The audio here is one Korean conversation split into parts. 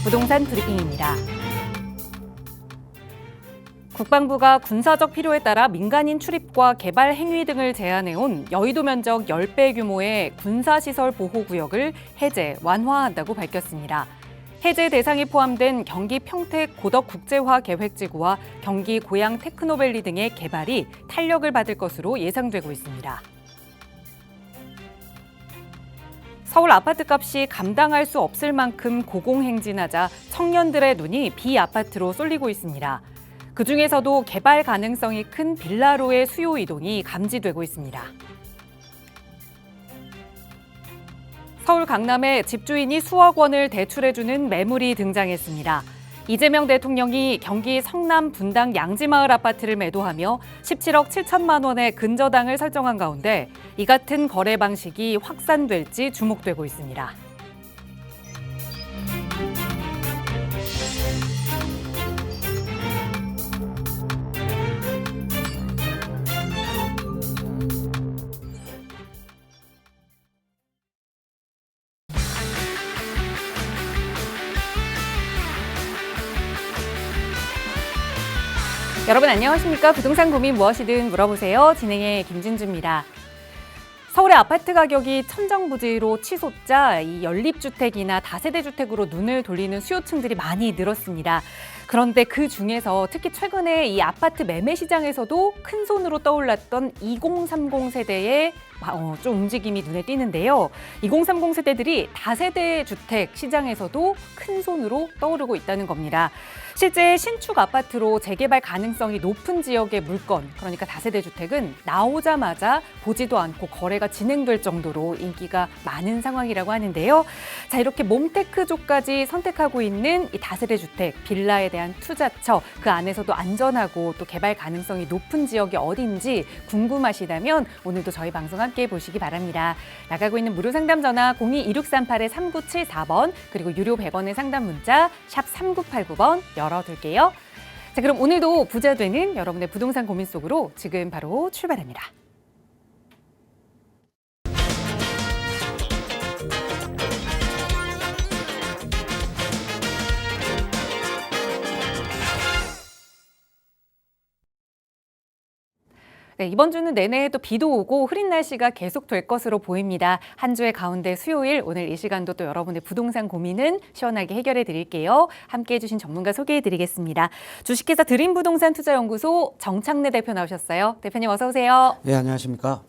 부동산 브리핑입니다. 국방부가 군사적 필요에 따라 민간인 출입과 개발 행위 등을 제한해온 여의도 면적 10배 규모의 군사시설 보호구역을 해제, 완화한다고 밝혔습니다. 해제 대상이 포함된 경기 평택 고덕국제화 계획지구와 경기 고양 테크노밸리 등의 개발이 탄력을 받을 것으로 예상되고 있습니다. 서울 아파트값이 감당할 수 없을 만큼 고공행진하자 청년들의 눈이 비아파트로 쏠리고 있습니다. 그중에서도 개발 가능성이 큰 빌라로의 수요 이동이 감지되고 있습니다. 서울 강남에 집주인이 수억 원을 대출해주는 매물이 등장했습니다. 이재명 대통령이 경기 성남 분당 양지마을 아파트를 매도하며 17억 7천만 원의 근저당을 설정한 가운데 이 같은 거래 방식이 확산될지 주목되고 있습니다. 여러분 안녕하십니까? 부동산 고민 무엇이든 물어보세요. 진행의 김진주입니다. 서울의 아파트 가격이 천정부지로 치솟자 이 연립주택이나 다세대 주택으로 눈을 돌리는 수요층들이 많이 늘었습니다. 그런데 그 중에서 특히 최근에 이 아파트 매매 시장에서도 큰 손으로 떠올랐던 2030 세대의 좀 움직임이 눈에 띄는데요. 2030 세대들이 다세대 주택 시장에서도 큰 손으로 떠오르고 있다는 겁니다. 실제 신축 아파트로 재개발 가능성이 높은 지역의 물건, 그러니까 다세대 주택은 나오자마자 보지도 않고 거래가 진행될 정도로 인기가 많은 상황이라고 하는데요. 자, 이렇게 몬테크족까지 선택하고 있는 이 다세대 주택, 빌라에 대한 투자처, 그 안에서도 안전하고 또 개발 가능성이 높은 지역이 어딘지 궁금하시다면 오늘도 저희 방송 함께 보시기 바랍니다. 나가고 있는 무료 상담 전화 02-2638-3974번 그리고 유료 100원의 상담 문자 샵 3989번 열어둘게요. 자, 그럼 오늘도 부자 되는 여러분의 부동산 고민 속으로 지금 바로 출발합니다. 네, 이번 주는 내내 또 비도 오고 흐린 날씨가 계속될 것으로 보입니다. 한 주의 가운데 수요일, 오늘 이 시간도 또 여러분의 부동산 고민은 시원하게 해결해 드릴게요. 함께해 주신 전문가 소개해 드리겠습니다. 주식회사 드림부동산투자연구소 정창래 대표 나오셨어요. 대표님 어서 오세요. 네, 안녕하십니까.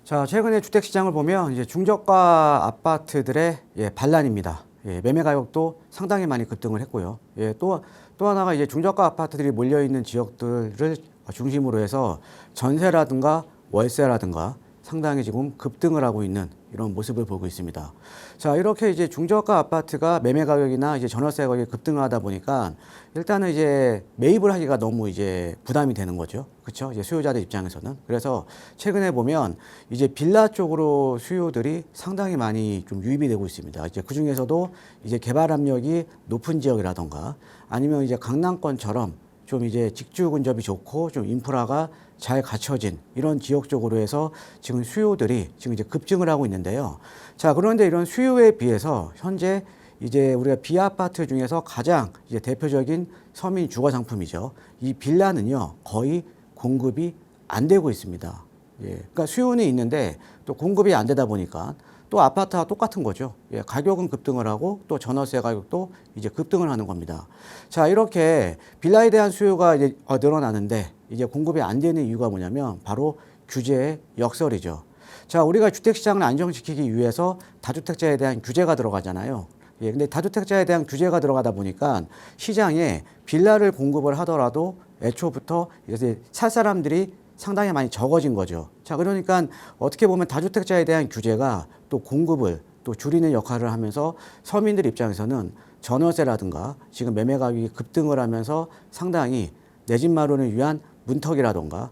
자, 최근에 주택 시장을 보면 이제 중저가 아파트들의 반란입니다. 매매 가격도 상당히 많이 급등을 했고요. 또 하나가 이제 중저가 아파트들이 몰려 있는 지역들을 중심으로 해서 전세라든가 월세라든가 상당히 지금 급등을 하고 있는 이런 모습을 보고 있습니다. 자, 이렇게 이제 중저가 아파트가 매매 가격이나 이제 전월세 가격이 급등을 하다 보니까 일단은 이제 매입을 하기가 너무 이제 부담이 되는 거죠. 그렇죠? 이제 수요자들 입장에서는. 그래서 최근에 보면 이제 빌라 쪽으로 수요들이 상당히 많이 좀 유입이 되고 있습니다. 이제 그 중에서도 이제 개발 압력이 높은 지역이라던가 아니면 이제 강남권처럼 좀 이제 직주 근접이 좋고 좀 인프라가 잘 갖춰진 이런 지역 쪽으로 해서 지금 수요들이 지금 이제 급증을 하고 있는데요. 자, 그런데 이런 수요에 비해서 현재 이제 우리가 비아파트 중에서 가장 이제 대표적인 서민 주거 상품이죠. 이 빌라는요, 거의 공급이 안 되고 있습니다. 그러니까 수요는 있는데 또 공급이 안 되다 보니까 또 아파트와 똑같은 거죠. 가격은 급등을 하고 또 전월세 가격도 이제 급등을 하는 겁니다. 자, 이렇게 빌라에 대한 수요가 이제 늘어나는데 이제 공급이 안 되는 이유가 뭐냐면 바로 규제의 역설이죠. 자, 우리가 주택시장을 안정시키기 위해서 다주택자에 대한 규제가 들어가잖아요. 근데 다주택자에 대한 규제가 들어가다 보니까 시장에 빌라를 공급을 하더라도 애초부터 이제 살 사람들이 상당히 많이 적어진 거죠. 자, 그러니까 어떻게 보면 다주택자에 대한 규제가 또 공급을 또 줄이는 역할을 하면서 서민들 입장에서는 전월세라든가 지금 매매 가격이 급등을 하면서 상당히 내 집 마련을 위한 문턱이라든가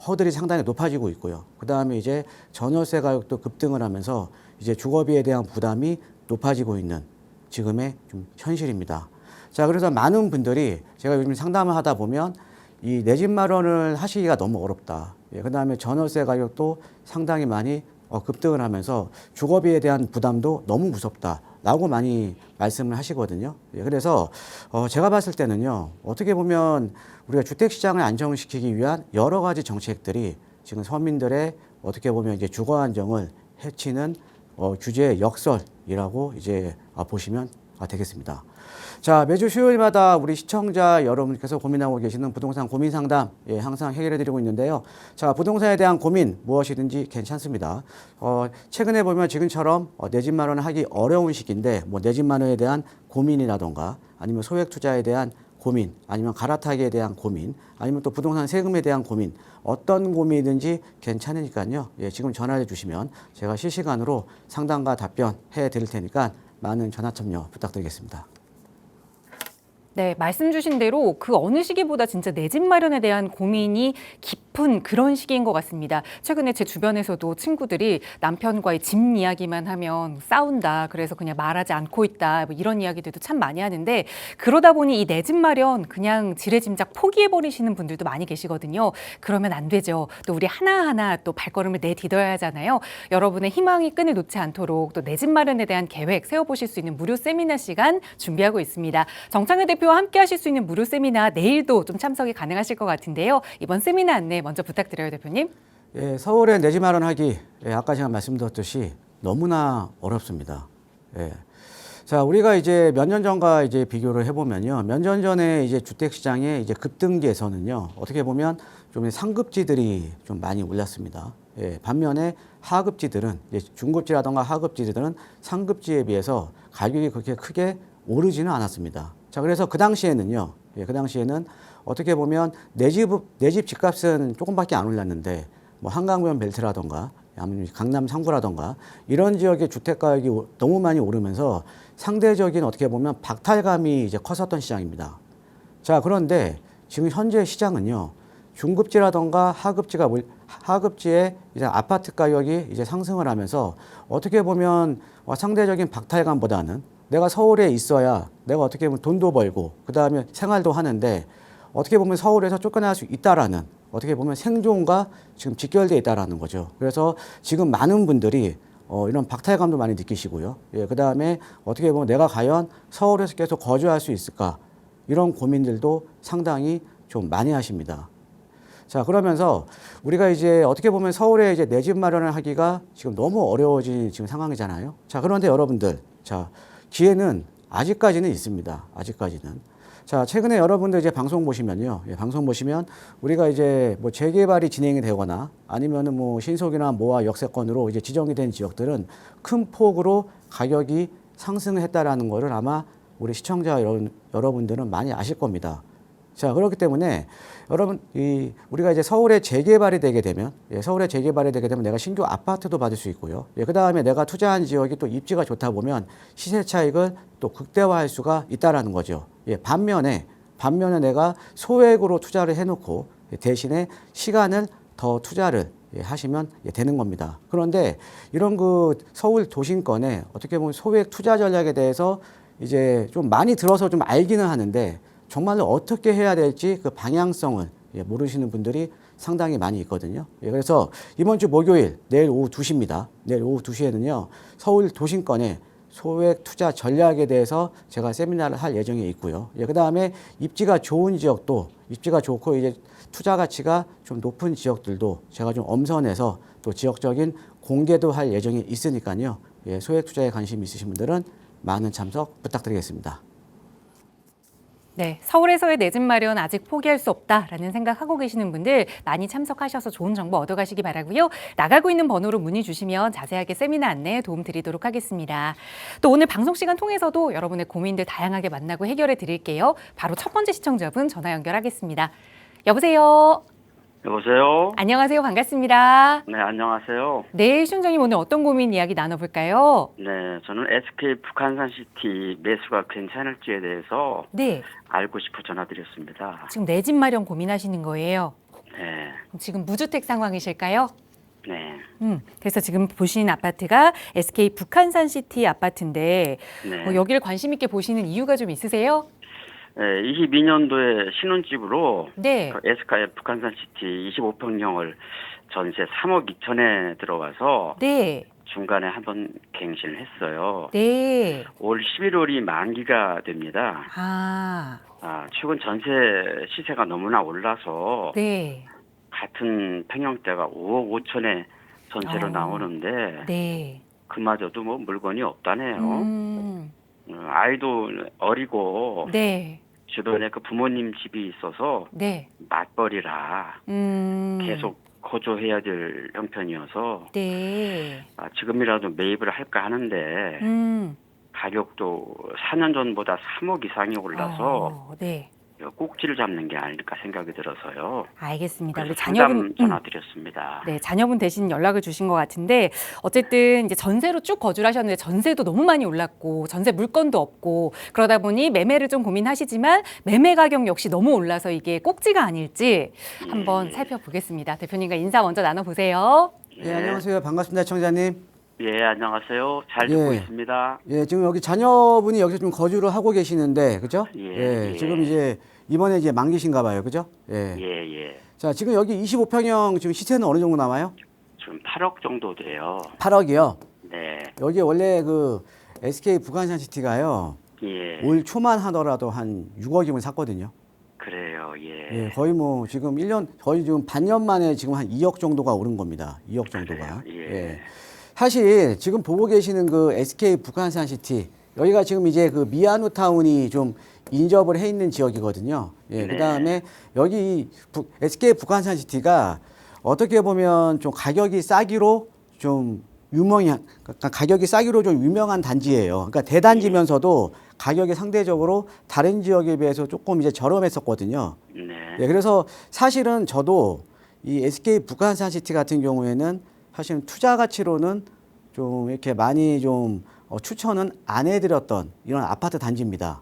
허들이 상당히 높아지고 있고요. 그 다음에 이제 전월세 가격도 급등을 하면서 이제 주거비에 대한 부담이 높아지고 있는 지금의 좀 현실입니다. 자, 그래서 많은 분들이 제가 요즘 상담을 하다 보면 이 내 집 마련을 하시기가 너무 어렵다. 그 다음에 전월세 가격도 상당히 많이 급등을 하면서 주거비에 대한 부담도 너무 무섭다. 라고 많이 말씀을 하시거든요. 예, 그래서 제가 봤을 때는요, 어떻게 보면 우리가 주택시장을 안정시키기 위한 여러 가지 정책들이 지금 서민들의 어떻게 보면 이제 주거 안정을 해치는 규제의 역설이라고 이제 보시면 되겠습니다. 자, 매주 수요일마다 우리 시청자 여러분께서 고민하고 계시는 부동산 고민 상담, 예, 항상 해결해 드리고 있는데요. 자, 부동산에 대한 고민 무엇이든지 괜찮습니다. 최근에 보면 지금처럼 내 집 마련을 하기 어려운 시기인데 뭐 내 집 마련에 대한 고민이라던가 아니면 소액 투자에 대한 고민, 아니면 갈아타기에 대한 고민, 아니면 또 부동산 세금에 대한 고민, 어떤 고민이든지 괜찮으니까요. 예, 지금 전화해 주시면 제가 실시간으로 상담과 답변해 드릴 테니까 많은 전화 참여 부탁드리겠습니다. 네, 말씀 주신 대로 그 어느 시기보다 진짜 내 집 마련에 대한 고민이 깊은 그런 시기인 것 같습니다. 최근에 제 주변에서도 친구들이 남편과의 집 이야기만 하면 싸운다. 그래서 그냥 말하지 않고 있다. 뭐 이런 이야기들도 참 많이 하는데 그러다 보니 이 내 집 마련 그냥 지레짐작 포기해버리시는 분들도 많이 계시거든요. 그러면 안 되죠. 또 우리 하나하나 또 발걸음을 내딛어야 하잖아요. 여러분의 희망이 끈을 놓지 않도록 또 내 집 마련에 대한 계획 세워보실 수 있는 무료 세미나 시간 준비하고 있습니다. 정창회 대표와 함께 하실 수 있는 무료 세미나 내일도 좀 참석이 가능하실 것 같은데요. 이번 세미나 안내 먼저 부탁드려요, 대표님. 예, 서울에 내 집 마련하기, 예, 아까 제가 말씀드렸듯이 너무나 어렵습니다. 예. 자, 우리가 이제 몇 년 전과 이제 비교를 해보면요. 몇 년 전에 이제 주택시장의 이제 급등기에서는요. 어떻게 보면 좀 상급지들이 좀 많이 올랐습니다. 예, 반면에 하급지들은, 중급지라던가 하급지들은 상급지에 비해서 가격이 그렇게 크게 오르지는 않았습니다. 자, 그래서 그 당시에는요. 예, 그 당시에는 어떻게 보면 내 집 집값은 조금밖에 안 올랐는데 뭐 한강변 벨트라던가 아니면 강남 3구라던가 이런 지역의 주택 가격이 너무 많이 오르면서 상대적인 어떻게 보면 박탈감이 이제 컸었던 시장입니다. 자, 그런데 지금 현재 시장은요. 중급지라던가 하급지의 이제 아파트 가격이 이제 상승을 하면서 어떻게 보면 상대적인 박탈감보다는 내가 서울에 있어야 내가 어떻게 보면 돈도 벌고 그다음에 생활도 하는데 어떻게 보면 서울에서 쫓겨날 수 있다라는 어떻게 보면 생존과 지금 직결되어 있다라는 거죠. 그래서 지금 많은 분들이 이런 박탈감도 많이 느끼시고요. 예, 그다음에 어떻게 보면 내가 과연 서울에서 계속 거주할 수 있을까 이런 고민들도 상당히 좀 많이 하십니다. 자, 그러면서 우리가 이제 어떻게 보면 서울에 이제 내 집 마련을 하기가 지금 너무 어려워진 지금 상황이잖아요. 자, 그런데 여러분들, 자, 기회는 아직까지는 있습니다. 아직까지는. 자, 최근에 여러분들 이제 방송 보시면요. 예, 방송 보시면 우리가 이제 뭐 재개발이 진행이 되거나 아니면은 뭐 신속이나 모아 역세권으로 이제 지정이 된 지역들은 큰 폭으로 가격이 상승했다라는 거를 아마 우리 시청자 여러분들은 많이 아실 겁니다. 자, 그렇기 때문에 여러분, 우리가 이제 서울에 재개발이 되게 되면, 예, 서울에 재개발이 되게 되면 내가 신규 아파트도 받을 수 있고요. 예, 그 다음에 내가 투자한 지역이 또 입지가 좋다 보면 시세 차익을 또 극대화할 수가 있다라는 거죠. 예, 반면에 내가 소액으로 투자를 해놓고 대신에 시간을 더 투자를 하시면 되는 겁니다. 그런데 이런 그 서울 도심권에 어떻게 보면 소액 투자 전략에 대해서 이제 좀 많이 들어서 좀 알기는 하는데 정말로 어떻게 해야 될지 그 방향성을 모르시는 분들이 상당히 많이 있거든요. 그래서 이번 주 목요일 내일 오후 2시입니다. 내일 오후 2시에는요. 서울 도심권에 소액 투자 전략에 대해서 제가 세미나를 할 예정에 있고요. 그 다음에 입지가 좋은 지역도 입지가 좋고 이제 투자 가치가 좀 높은 지역들도 제가 좀 엄선해서 또 지역적인 공개도 할 예정에 있으니까요. 소액 투자에 관심 있으신 분들은 많은 참석 부탁드리겠습니다. 네, 서울에서의 내 집 마련 아직 포기할 수 없다라는 생각하고 계시는 분들 많이 참석하셔서 좋은 정보 얻어가시기 바라고요. 나가고 있는 번호로 문의 주시면 자세하게 세미나 안내 도움 드리도록 하겠습니다. 또 오늘 방송 시간 통해서도 여러분의 고민들 다양하게 만나고 해결해 드릴게요. 바로 첫 번째 시청자분 전화 연결하겠습니다. 여보세요. 여보세요? 안녕하세요. 반갑습니다. 네, 안녕하세요. 네, 시청자님 오늘 어떤 고민 이야기 나눠볼까요? 네, 저는 SK 북한산시티 매수가 괜찮을지에 대해서 네, 알고 싶어 전화드렸습니다. 지금 내 집 마련 고민하시는 거예요. 네, 지금 무주택 상황이실까요? 네, 그래서 지금 보신 아파트가 SK 북한산시티 아파트인데 네. 여기를 관심 있게 보시는 이유가 좀 있으세요? 네, 22년도에 신혼집으로 네. 그 SK 북한산시티 25평형을 전세 3억 2천에 들어가서 네. 중간에 한번 갱신을 했어요. 네. 올 11월이 만기가 됩니다. 아, 최근 전세 시세가 너무나 올라서 네. 같은 평형대가 5억 5천에 전세로 어, 나오는데 네. 그마저도 뭐 물건이 없다네요. 음, 아이도 어리고 네. 주변에 그 부모님 집이 있어서 네. 맞벌이라 계속 거주해야 될 형편이어서 네. 지금이라도 매입을 할까 하는데 가격도 4년 전보다 3억 이상이 올라서 네. 꼭지를 잡는 게 아닐까 생각이 들어서요. 알겠습니다. 우리 그래서 자녀분, 상담 전화드렸습니다. 네, 자녀분 대신 연락을 주신 것 같은데 어쨌든 이제 전세로 쭉 거주를 하셨는데 전세도 너무 많이 올랐고 전세 물건도 없고 그러다 보니 매매를 좀 고민하시지만 매매 가격 역시 너무 올라서 이게 꼭지가 아닐지 한번 살펴보겠습니다. 대표님과 인사 먼저 나눠보세요. 예, 안녕하세요. 반갑습니다, 청자님. 예, 안녕하세요. 잘 듣고 예. 있습니다. 예, 지금 여기 자녀분이 여기서 좀 거주를 하고 계시는데, 그죠? 예. 지금 이제 이번에 이제 만기신가 봐요, 그죠? 예. 예. 자, 지금 여기 25평형 지금 시세는 어느 정도 나와요? 지금 8억 정도 돼요. 8억이요. 네. 여기 원래 그 SK 북한산시티가요. 예. 올 초만 하더라도 한 6억이면 샀거든요. 그래요. 예. 예, 거의 뭐 지금 1년, 거의 지금 반년 만에 지금 한 2억 정도가 오른 겁니다. 2억 정도가. 그래요? 예. 사실 지금 보고 계시는 그 SK 북한산시티, 여기가 지금 이제 그 미아누타운이 좀 인접을 해 있는 지역이거든요. 예, 네. 그 다음에 여기 SK 북한산시티가 어떻게 보면 좀 가격이 싸기로 좀 그러니까 가격이 싸기로 좀 유명한 단지예요. 그러니까 대단지면서도 가격이 상대적으로 다른 지역에 비해서 조금 이제 저렴했었거든요. 네. 예, 그래서 사실은 저도 이 SK 북한산시티 같은 경우에는 사실 투자 가치로는 좀 이렇게 많이 좀 추천은 안 해드렸던 이런 아파트 단지입니다.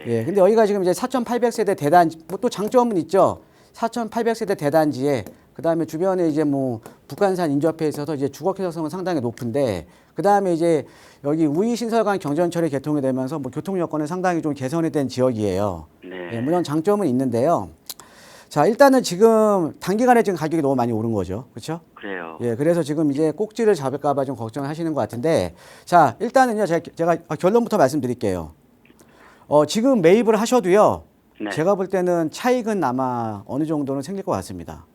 예, 근데 여기가 지금 이제 4,800세대 대단지, 뭐 또 장점은 있죠. 4,800세대 대단지에 그 다음에 주변에 이제 뭐 북한산 인접해 있어서 이제 주거 쾌적성은 상당히 높은데 그 다음에 이제 여기 우이신설간 경전철이 개통이 되면서 뭐 교통 여건이 상당히 좀 개선이 된 지역이에요. 네. 예, 물론 장점은 있는데요. 자, 일단은 지금 단기간에 지금 가격이 너무 많이 오른 거죠. 그렇죠? 그래요. 예, 그래서 지금 이제 꼭지를 잡을까봐 좀 걱정하시는 것 같은데, 자, 일단은요, 제가 결론부터 말씀드릴게요. 지금 매입을 하셔도요, 네. 제가 볼 때는 차익은 아마 어느 정도는 생길 것 같습니다.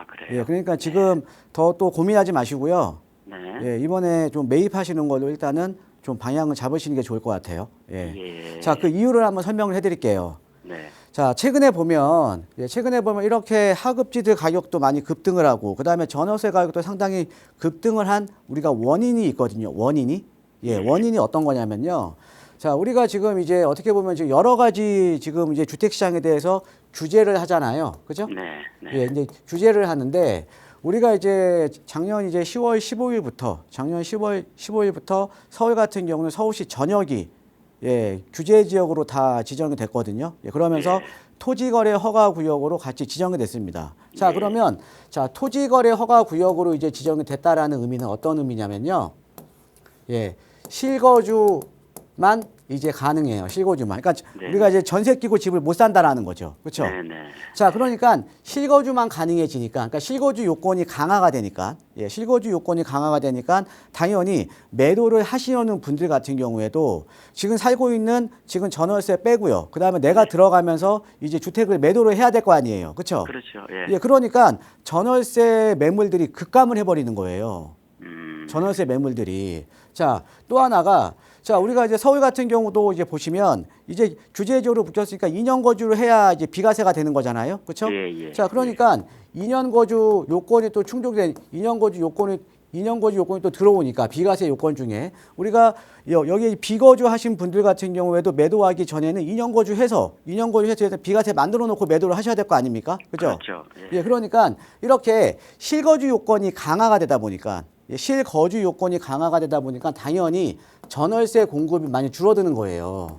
그래요. 예, 그러니까 지금 더 또 고민하지 마시고요. 네. 예, 이번에 좀 매입하시는 걸로 일단은 좀 방향을 잡으시는 게 좋을 것 같아요. 예. 예. 자, 그 이유를 한번 설명을 해드릴게요. 네. 자, 최근에 보면 이렇게 하급지들 가격도 많이 급등을 하고, 그 다음에 전월세 가격도 상당히 급등을 한 우리가 원인이 있거든요. 원인이. 예, 원인이 어떤 거냐면요. 자, 우리가 지금 이제 어떻게 보면 지금 여러 가지 지금 이제 주택시장에 대해서 규제를 하잖아요. 그죠? 네. 네. 예, 이제 규제를 하는데, 우리가 이제 작년 이제 10월 15일부터 서울 같은 경우는 서울시 전역이 규제 지역으로 다 지정이 됐거든요. 예, 그러면서 토지거래 허가 구역으로 같이 지정이 됐습니다. 자, 그러면 자, 토지거래 허가 구역으로 이제 지정이 됐다라는 의미는 어떤 의미냐면요. 예, 실거주만 이제 가능해요. 실거주만. 그러니까 우리가 이제 전세 끼고 집을 못 산다라는 거죠. 그렇죠? 네. 자, 그러니까 실거주만 가능해지니까, 그러니까 실거주 요건이 강화가 되니까, 실거주 요건이 강화가 되니까 당연히 매도를 하시려는 분들 같은 경우에도 지금 살고 있는 지금 전월세 빼고요. 그 다음에 내가 들어가면서 이제 주택을 매도를 해야 될 거 아니에요. 그렇죠? 그렇죠. 예, 그러니까 전월세 매물들이 급감을 해버리는 거예요. 음. 전월세 매물들이. 자, 또 하나가, 자, 우리가 이제 서울 같은 경우도 이제 보시면 이제 규제적으로 붙였으니까 2년 거주를 해야 이제 비과세가 되는 거잖아요. 그렇죠? 예. 자, 그러니까 2년 거주 요건이 또 충족된 2년 거주 요건이 또 들어오니까 비과세 요건 중에 우리가 여기 비거주 하신 분들 같은 경우에도 매도하기 전에는 2년 거주해서 비과세 만들어 놓고 매도를 하셔야 될 거 아닙니까? 그죠? 그렇죠. 예, 그러니까 이렇게 실거주 요건이 강화가 되다 보니까 당연히 전월세 공급이 많이 줄어드는 거예요.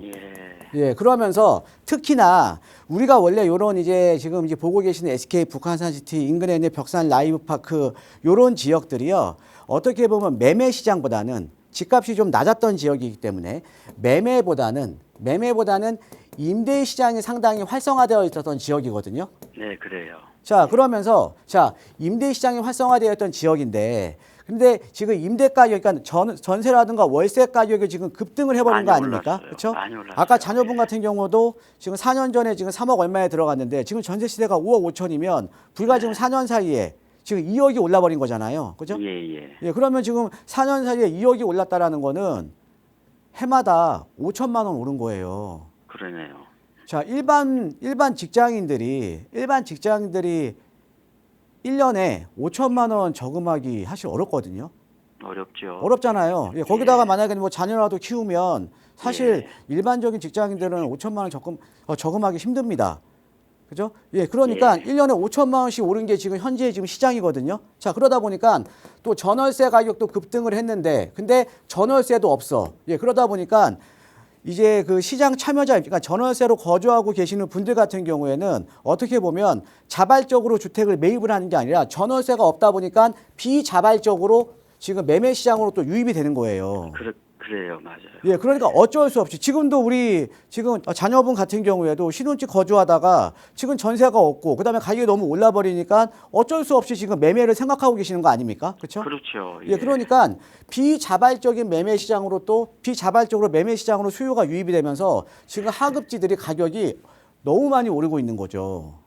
예, 그러면서 특히나 우리가 원래 요런 이제 지금 이제 보고 계시는 SK 북한산시티 인근에 있는 벽산 라이브파크 요런 지역들이요. 어떻게 보면 매매 시장보다는 집값이 좀 낮았던 지역이기 때문에 매매보다는 임대 시장이 상당히 활성화되어 있었던 지역이거든요. 네, 그래요. 자, 그러면서 임대 시장이 활성화되어 있던 지역인데 근데 지금 임대 가격, 그러니까 전세라든가 월세 가격이 지금 급등을 해버린 많이 거 아닙니까? 올랐어요. 그렇죠? 많이 올랐어요. 아까 자녀분 예. 같은 경우도 지금 4년 전에 지금 3억 얼마에 들어갔는데 지금 전세 시세가 5억 5천이면 불과 지금 4년 사이에 지금 2억이 올라버린 거잖아요. 그죠? 예, 예. 예, 그러면 지금 4년 사이에 2억이 올랐다라는 거는 해마다 5천만 원 오른 거예요. 그러네요. 자, 일반 직장인들이 1년에 5천만 원 저금하기 사실 어렵거든요. 어렵죠. 어렵잖아요. 예, 거기다가 만약에 뭐 자녀라도 키우면 사실 예. 일반적인 직장인들은 5천만 원 저금하기 힘듭니다. 그죠? 예, 그러니까 예. 1년에 5천만 원씩 오른 게 지금 현재 지금 시장이거든요. 자, 그러다 보니까 또 전월세 가격도 급등을 했는데 근데 전월세도 없어. 예, 그러다 보니까 이제 그 시장 참여자, 그러니까 전월세로 거주하고 계시는 분들 같은 경우에는 어떻게 보면 자발적으로 주택을 매입을 하는 게 아니라 전월세가 없다 보니까 비자발적으로 지금 매매 시장으로 또 유입이 되는 거예요. 그래요. 맞아요. 예, 그러니까 어쩔 수 없이 지금도 우리 지금 자녀분 같은 경우에도 신혼집 거주하다가 지금 전세가 없고 그다음에 가격이 너무 올라버리니까 어쩔 수 없이 지금 매매를 생각하고 계시는 거 아닙니까? 그렇죠? 그렇죠. 예, 그러니까 비자발적인 매매 시장으로 또 비자발적으로 매매 시장으로 수요가 유입이 되면서 지금 하급지들이 가격이 너무 많이 오르고 있는 거죠.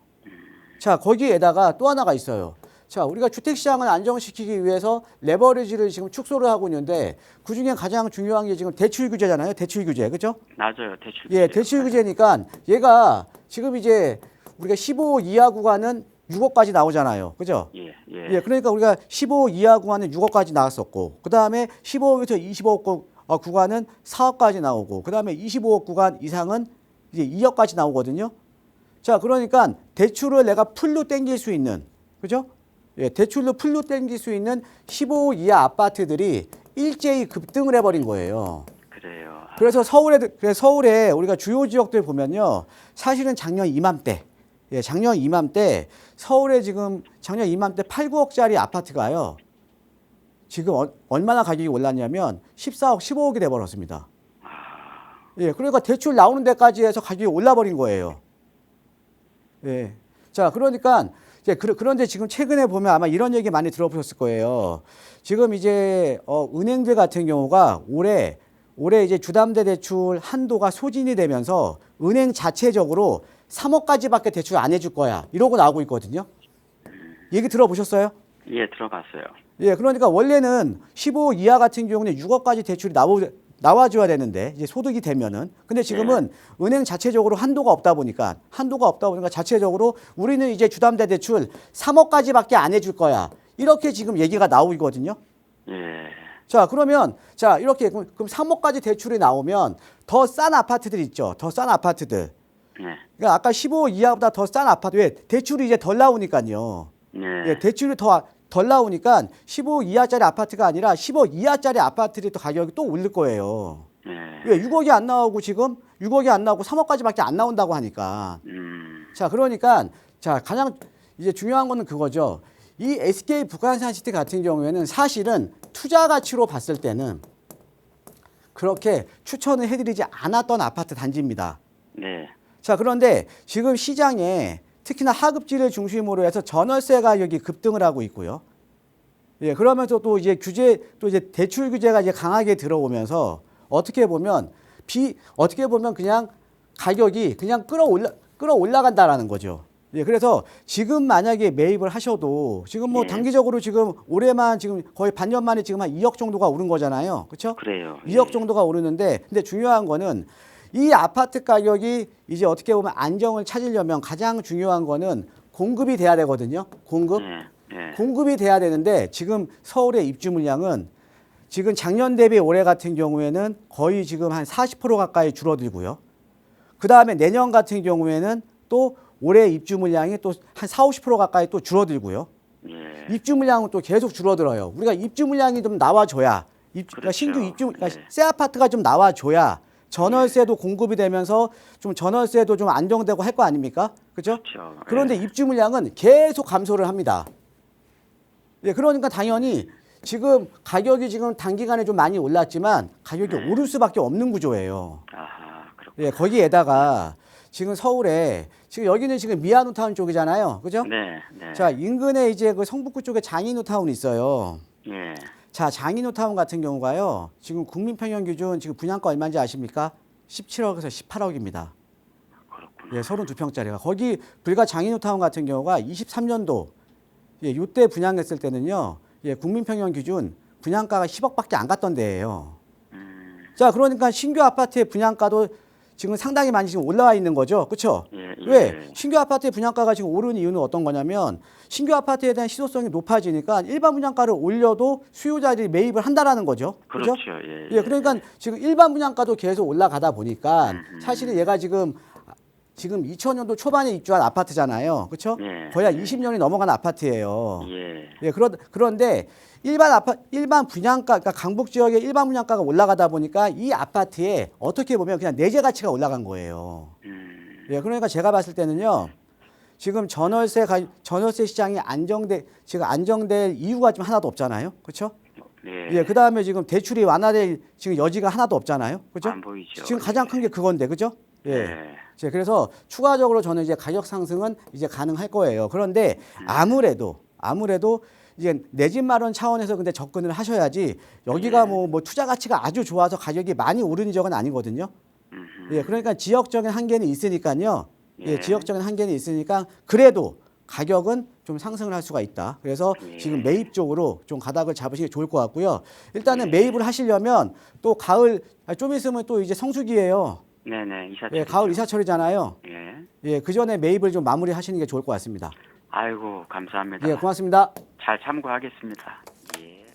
자, 거기에다가 또 하나가 있어요. 자, 우리가 주택시장을 안정시키기 위해서 레버리지를 지금 축소를 하고 있는데 그중에 가장 중요한 게 지금 대출 규제잖아요. 대출 규제. 그죠? 맞아요. 대출. 예, 대출 규제니까 얘가 지금 이제 우리가 15 이하 구간은 6억까지 나오잖아요. 그죠? 예, 예. 예, 그러니까 우리가 15 이하 구간은 6억까지 나왔었고 그다음에 15에서 25억 구간은 4억까지 나오고 그다음에 25억 구간 이상은 이제 2억까지 나오거든요. 자, 그러니까 대출을 내가 풀로 땡길 수 있는, 그죠? 예, 대출로 풀로 땡길 수 있는 15 이하 아파트들이 일제히 급등을 해버린 거예요. 그래요. 그래서 서울에 우리가 주요 지역들 보면요, 사실은 작년 이맘때 서울에 지금 작년 이맘때 8, 9억짜리 아파트가요, 지금 얼마나 가격이 올랐냐면 14억, 15억이 돼버렸습니다. 예, 그러니까 대출 나오는 데까지 해서 가격이 올라버린 거예요. 예. 자, 그러니까 이제 그런데 지금 최근에 보면 아마 이런 얘기 많이 들어보셨을 거예요. 지금 이제 은행들 같은 경우가 올해 이제 주담대 대출 한도가 소진이 되면서 은행 자체적으로 3억까지밖에 대출 안 해줄 거야, 이러고 나오고 있거든요. 얘기 들어보셨어요? 예, 들어봤어요. 예, 그러니까 원래는 15 이하 같은 경우는 6억까지 대출이 나와줘야 되는데 이제 소득이 되면은, 근데 지금은 은행 자체적으로 한도가 없다 보니까 자체적으로 우리는 이제 주담대 대출 3억까지밖에 안 해줄 거야, 이렇게 지금 얘기가 나오고 있거든요. 예. 자, 그러면 자, 이렇게 그럼 3억까지 대출이 나오면 더 싼 아파트들 있죠. 더 싼 아파트들. 예. 그러니까 아까 15 이하보다 더 싼 아파트, 왜 대출이 이제 덜 나오니까요. 예. 예, 대출이 덜 나오니까 15 이하짜리 아파트가 아니라 15 이하짜리 아파트들이 또 가격이 또 오를 거예요. 예. 왜 6억이 안 나오고 지금 6억이 안 나오고 3억까지밖에 안 나온다고 하니까. 자, 그러니까 자, 가장 이제 중요한 거는 그거죠. 이 SK 북한산시티 같은 경우에는 사실은 투자 가치로 봤을 때는 그렇게 추천을 해드리지 않았던 아파트 단지입니다. 네. 자, 그런데 지금 시장에 특히나 하급지를 중심으로 해서 전월세 가격이 급등을 하고 있고요. 예, 그러면서 또 이제 대출 규제가 이제 강하게 들어오면서 어떻게 보면 그냥 가격이 그냥 끌어올라간다라는 거죠. 예, 그래서 지금 만약에 매입을 하셔도 지금 뭐 예. 단기적으로 지금 올해만 지금 거의 반년 만에 지금 한 2억 정도가 오른 거잖아요. 그렇죠? 그래요. 2억 예. 정도가 오르는데, 근데 중요한 거는 이 아파트 가격이 이제 어떻게 보면 안정을 찾으려면 가장 중요한 거는 공급이 돼야 되거든요. 공급. 예. 예. 공급이 돼야 되는데 지금 서울의 입주 물량은 지금 작년 대비 올해 같은 경우에는 거의 지금 한 40% 가까이 줄어들고요. 그 다음에 내년 같은 경우에는 또 올해 입주 물량이 또 한 40, 50% 가까이 또 줄어들고요. 예. 입주 물량은 또 계속 줄어들어요. 우리가 입주 물량이 좀 나와줘야, 그러니까 그렇죠. 신규 입주, 그러니까 네. 새 아파트가 좀 나와줘야 전월세도 공급이 되면서 좀 전월세도 좀 안정되고 할 거 아닙니까? 그죠? 그렇죠. 그런데 예. 입주 물량은 계속 감소를 합니다. 예, 그러니까 당연히 지금 가격이 지금 단기간에 좀 많이 올랐지만 가격이 네. 오를 수밖에 없는 구조예요. 아하, 그렇군요. 예, 거기에다가 지금 서울에 지금 여기는 지금 미아누타운 쪽이잖아요. 그죠? 네. 네. 자, 인근에 이제 그 성북구 쪽에 장인우타운이 있어요. 예. 자, 장인호타운 같은 경우가요. 지금 국민평형 기준 지금 분양가 얼마인지 아십니까? 17억에서 18억입니다. 그렇구나. 예, 32평짜리가. 거기 불과 장인호타운 같은 경우가 23년도 예, 요때 분양했을 때는요. 예, 국민평형 기준 분양가가 10억밖에 안 갔던 데예요. 자, 그러니까 신규 아파트의 분양가도 지금 상당히 많이 지금 올라와 있는 거죠. 그렇죠? 예, 예. 왜? 신규 아파트의 분양가가 지금 오르는 이유는 어떤 거냐면 신규 아파트에 대한 실효성이 높아지니까 일반 분양가를 올려도 수요자들이 매입을 한다라는 거죠. 그죠? 그렇죠. 예, 예, 그러니까 지금 일반 분양가도 계속 올라가다 보니까 사실은 얘가 지금 2000년도 초반에 입주한 아파트잖아요. 그렇죠? 예, 거의 한 20년이 넘어간 아파트예요. 예. 예, 그런데 일반 분양가, 그러니까 강북 지역의 일반 분양가가 올라가다 보니까 이 아파트에 어떻게 보면 그냥 내재 가치가 올라간 거예요. 예, 그러니까 제가 봤을 때는요. 지금 전월세 시장이 안정될 이유가 좀 하나도 없잖아요. 그렇죠? 예. 예, 그다음에 지금 대출이 완화될 지금 여지가 하나도 없잖아요. 그렇죠? 안 보이죠. 지금 가장 큰 게 그건데. 그죠? 예. 예. 자, 그래서 추가적으로 저는 이제 가격 상승은 이제 가능할 거예요. 그런데 아무래도 이제 내 집 마련 차원에서 근데 접근을 하셔야지 여기가 뭐 투자 가치가 아주 좋아서 가격이 많이 오른 지역은 아니거든요. 예, 그러니까 지역적인 한계는 있으니까요. 예, 예. 지역적인 한계는 있으니까 그래도 가격은 좀 상승을 할 수가 있다. 그래서 예. 지금 매입 쪽으로 좀 가닥을 잡으시는 게 좋을 것 같고요. 일단은 매입을 하시려면 또 가을 좀 있으면 또 이제 성수기예요. 네네. 이사. 예, 가을 이사철이잖아요. 예. 예, 그 전에 매입을 좀 마무리하시는 게 좋을 것 같습니다. 아이고 감사합니다. 예, 고맙습니다. 잘 참고하겠습니다. 예.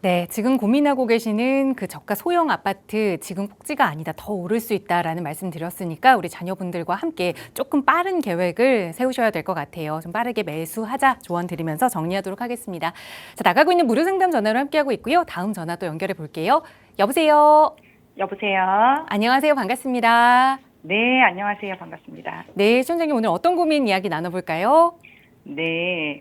네, 지금 고민하고 계시는 그 저가 소형 아파트 지금 폭지가 아니다. 더 오를 수 있다라는 말씀 드렸으니까 우리 자녀분들과 함께 조금 빠른 계획을 세우셔야 될 것 같아요. 좀 빠르게 매수하자 조언 드리면서 정리하도록 하겠습니다. 자, 나가고 있는 무료 상담 전화로 함께하고 있고요. 다음 전화 또 연결해 볼게요. 여보세요. 여보세요. 안녕하세요. 반갑습니다. 네, 안녕하세요. 반갑습니다. 네, 시청자님 오늘 어떤 고민 이야기 나눠볼까요? 네.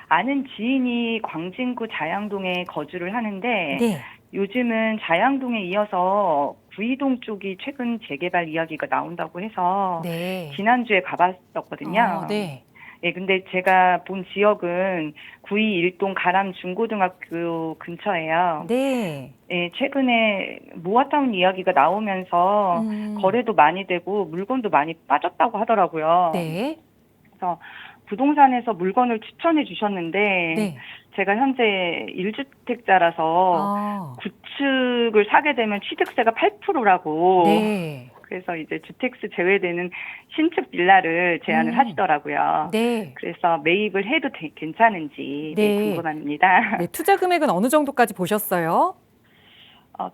아는 지인이 광진구 자양동에 거주를 하는데 네. 요즘은 자양동에 이어서 구이동 쪽이 최근 재개발 이야기가 나온다고 해서 네. 지난주에 가봤었거든요. 네. 예, 근데 제가 본 지역은 구이 일동 가람 중고등학교 근처예요. 네. 예, 최근에 모아타운 이야기가 나오면서 거래도 많이 되고 물건도 많이 빠졌다고 하더라고요. 네. 그래서 부동산에서 물건을 추천해 주셨는데 네. 제가 현재 1주택자라서 구축을 사게 되면 취득세가 8%라고 네. 그래서 이제 주택수 제외되는 신축 빌라를 제안을 하시더라고요. 네. 그래서 매입을 해도 괜찮은지 네. 궁금합니다. 네. 투자 금액은 어느 정도까지 보셨어요?